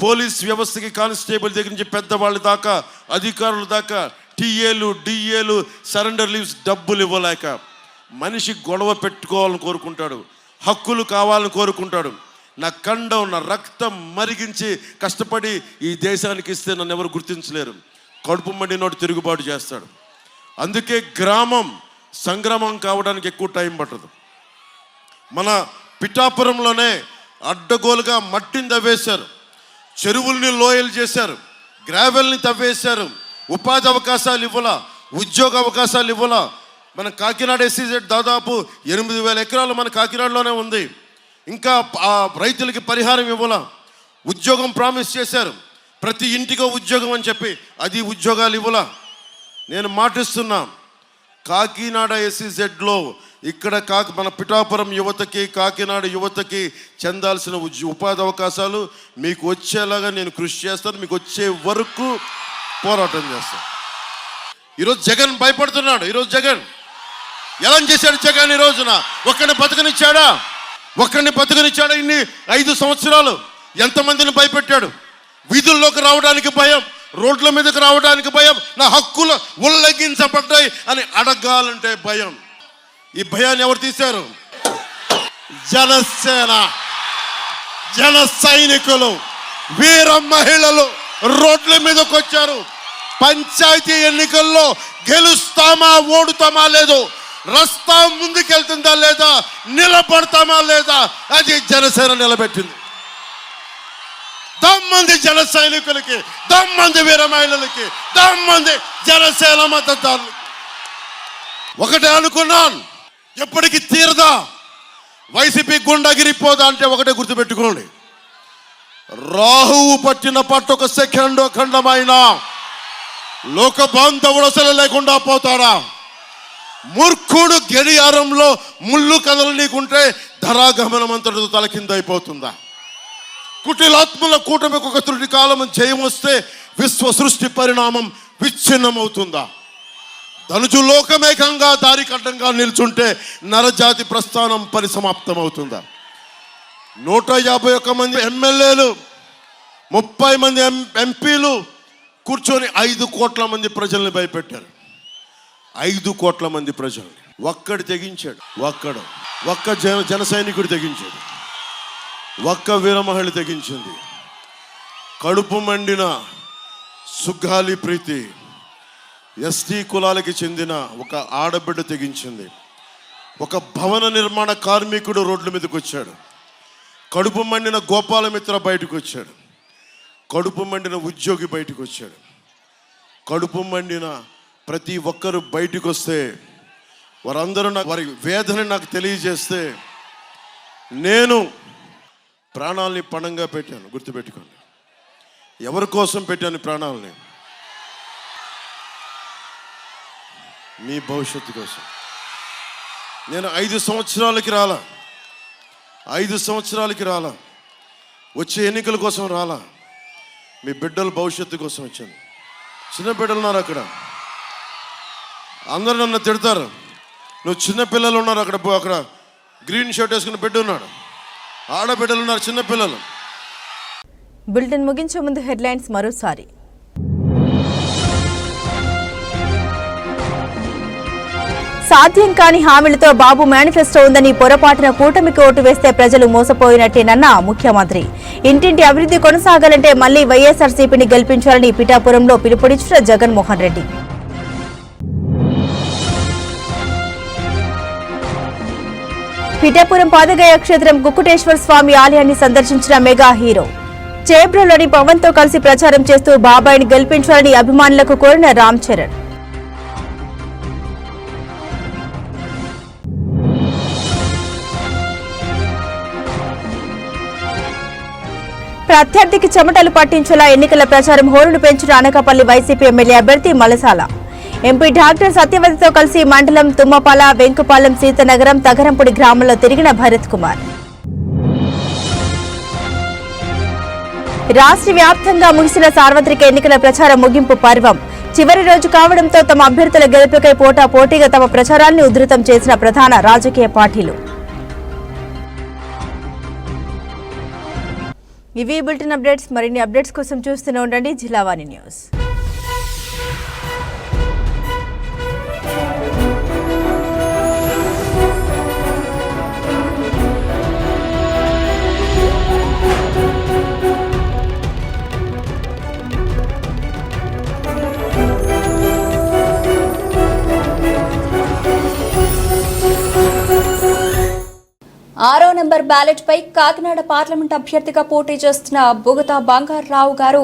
పోలీస్ వ్యవస్థకి కానిస్టేబుల్ దగ్గర నుంచి పెద్దవాళ్ళ దాకా, అధికారుల దాకా, టీఏలు, డిఏలు, సరెండర్ లీవ్స్ డబ్బులు ఇవ్వలేక, మనిషి గొడవ పెట్టుకోవాలని కోరుకుంటాడు, హక్కులు కావాలని కోరుకుంటాడు. నా కండం, నా రక్తం మరిగించి కష్టపడి ఈ దేశానికి ఇస్తే నన్ను ఎవరు గుర్తించలేరు. కడుపు మండి నోటి తిరుగుబాటు చేస్తాడు. అందుకే గ్రామం సంగ్రామం కావడానికి ఎక్కువ టైం పట్టదు. మన పిఠాపురంలోనే అడ్డగోలుగా మట్టిని తవ్వేశారు, చెరువుల్ని లోయలు చేశారు, గ్రావెల్ని తవ్వేశారు, ఉపాధి అవకాశాలు ఇవ్వాల, ఉద్యోగ అవకాశాలు ఇవ్వాల. మన కాకినాడ ఎస్సీజెడ్ దాదాపు 8,000 ఎకరాలు మన కాకినాడలోనే ఉంది. ఇంకా రైతులకి పరిహారం ఇవ్వాల, ఉద్యోగం ప్రామిస్ చేశారు, ప్రతి ఇంటికో ఉద్యోగం అని చెప్పి అది ఉద్యోగాలు ఇవ్వాల. నేను మాటిస్తున్నా, కాకినాడ ఎస్సీజెడ్లో ఇక్కడ మన పిఠాపురం యువతకి, కాకినాడ యువతకి చెందాల్సిన ఉపాధి అవకాశాలు మీకు వచ్చేలాగా నేను కృషి చేస్తాను. మీకు వచ్చే వరకు పోరాటం చేస్తాను. ఈరోజు జగన్ భయపడుతున్నాడు. ఈరోజు జగన్ ఎలా చేశాడు? జగన్ ఈ రోజున ఒక్కడిని బతకనిచ్చాడా? ఇన్ని 5 సంవత్సరాలు ఎంతమందిని భయపెట్టాడు? వీధుల్లోకి రావడానికి భయం, రోడ్ల మీదకి రావడానికి భయం, నా హక్కులు ఉల్లంఘించబడ్డాయి అని అడగాలంటే భయం. ఈ భయాన్ని ఎవరు తీశారు? జనసేన, జన సైనికులు, వీర మహిళలు రోడ్ల మీదకి వచ్చారు. పంచాయతీ ఎన్నికల్లో గెలుస్తామా ఓడుతామా లేదు, రస్తా ముందుకెళ్తుందా లేదా, నిలబడతామా లేదా, అది జనసేన నిలబెట్టింది. దమ్మంది జన సైనికులకి, దమ్మంది వీర మహిళలకి, దమ్మంది జనసేన మద్దతుదారులకి. ఒకటే అనుకున్నాను, ఎప్పటికీ తీరదా, వైసీపీ గుండాగిరిపోదా అంటే ఒకటే గుర్తుపెట్టుకోండి, రాహువు పట్టిన పట్టు ఒక సెకండ్ ఖండమైన లోక బాంధవుడు అసలు లేకుండా పోతాడా? మూర్ఖుడు గడియారంలో ముళ్ళు కదలనీకుంటే ధరాగమనం అంతటితో తలకిందైపోతుందా? కుటిలాత్మల కూటమికి ఒక త్రుటి కాలం జయం వస్తే విశ్వ సృష్టి పరిణామం విచ్ఛిన్నమవుతుందా? ధనుజు లోకమేకంగా దారికడ్డంగా నిల్చుంటే నరజాతి ప్రస్థానం పరిసమాప్తమవుతుందా? 151 మంది ఎమ్మెల్యేలు, 30 మంది ఎంపీలు కూర్చొని 5 కోట్ల మంది ప్రజల్ని భయపెట్టారు. 5 కోట్ల మంది ప్రజలు ఒక్కడు తెగించాడు. ఒక్క జన సైనికుడు తెగించాడు. ఒక్క వీర మహిళ తెగించింది. కడుపు మండిన సుగ్గాలి ప్రీతి ఎస్టీ కులాలకి చెందిన ఒక ఆడబిడ్డ తెగించింది. ఒక భవన నిర్మాణ కార్మికుడు రోడ్ల మీదకి వచ్చాడు. కడుపు మండిన గోపాలమిత్ర బయటకు వచ్చాడు. కడుపు మండిన ఉద్యోగి బయటకు వచ్చాడు. కడుపు మండిన ప్రతి ఒక్కరు బయటకు వస్తే వారందరూ వారి వేదన నాకు తెలియజేస్తే నేను ప్రాణాలని పణంగా పెట్టాను. గుర్తుపెట్టుకోండి, ఎవరి కోసం పెట్టాను ప్రాణాలని? మీ భవిష్యత్తు కోసం. నేను 5 సంవత్సరాలకి రాలా, 5 సంవత్సరాలకి రాలా, వచ్చే ఎన్నికల కోసం రాలా, మీ బిడ్డల భవిష్యత్తు కోసం వచ్చాను. చిన్న బిడ్డలు ఉన్నారు అక్కడ, అందరూ నన్ను తిడతారు, నువ్వు చిన్న పిల్లలు ఉన్నారు అక్కడ గ్రీన్ షర్ట్ వేసుకున్న బిడ్డ ఉన్నాడు, ఆడబిడ్డలు ఉన్నారు, చిన్నపిల్లలు. బులెటిన్ ముగించే ముందు హెడ్లైన్స్ మరోసారి. సాధ్యం కాని హామీలతో బాబు మేనిఫెస్టో ఉందని పొరపాటున కూటమికి ఓటు వేస్తే ప్రజలు మోసపోయినట్టేనన్న ముఖ్యమంత్రి. ఇంటింటి అభివృద్ధి కొనసాగాలంటే మళ్లీ వైఎస్ఆర్సీపీని గెలిపించాలని పిఠాపురంలో పిలుపునిచ్చిన జగన్మోహన్ రెడ్డి. పిఠాపురం పాదగయ క్షేత్రం కుక్కుటేశ్వర స్వామి ఆలయాన్ని సందర్శించిన మెగా హీరో. చేబ్రోలోని పవన్ తో కలిసి ప్రచారం చేస్తూ బాబాయిని గెలిపించాలని అభిమానులకు కోరిన రామ్ చరణ్. ప్రత్యర్థికి చెమటలు పట్టించేలా ఎన్నికల ప్రచారం హోరును పెంచిన అనకాపల్లి వైసీపీ ఎమ్మెల్యే అభ్యర్థి మలసాల. ఎంపీ డాక్టర్ సత్యవతితో కలిసి మండలం తుమ్మపాల, వెంకుపాలెం, సీతనగరం, తగరంపూడి గ్రామంలో తిరిగిన భరత్ కుమార్. రాష్ట్ర వ్యాప్తంగా ముగిసిన సార్వత్రిక ఎన్నికల ప్రచార ముగింపు పర్వం చివరి రోజు కావడంతో తమ అభ్యర్థుల గెలుపుకై పోటాపోటీగా తమ ప్రచారాన్ని ఉధృతం చేసిన ప్రధాన రాజకీయ పార్టీలు. ఇవి బులెటిన్ అప్డేట్స్. మరిన్ని అప్డేట్స్ కోసం చూస్తూనే ఉండండి జిల్లావాణి న్యూస్. ఆరో నెంబర్ బ్యాలెట్ పై కాకినాడ పార్లమెంట్ అభ్యర్థిగా పోటీ చేస్తున్న బుగతా బంగారావు గారు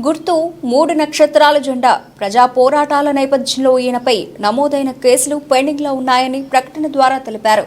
గుర్తు 3 నక్షత్రాల జెండా. ప్రజా పోరాటాల నేపథ్యంలో ఈయనపై నమోదైన కేసులు పెండింగ్ లో ఉన్నాయని ప్రకటన ద్వారా తెలిపారు.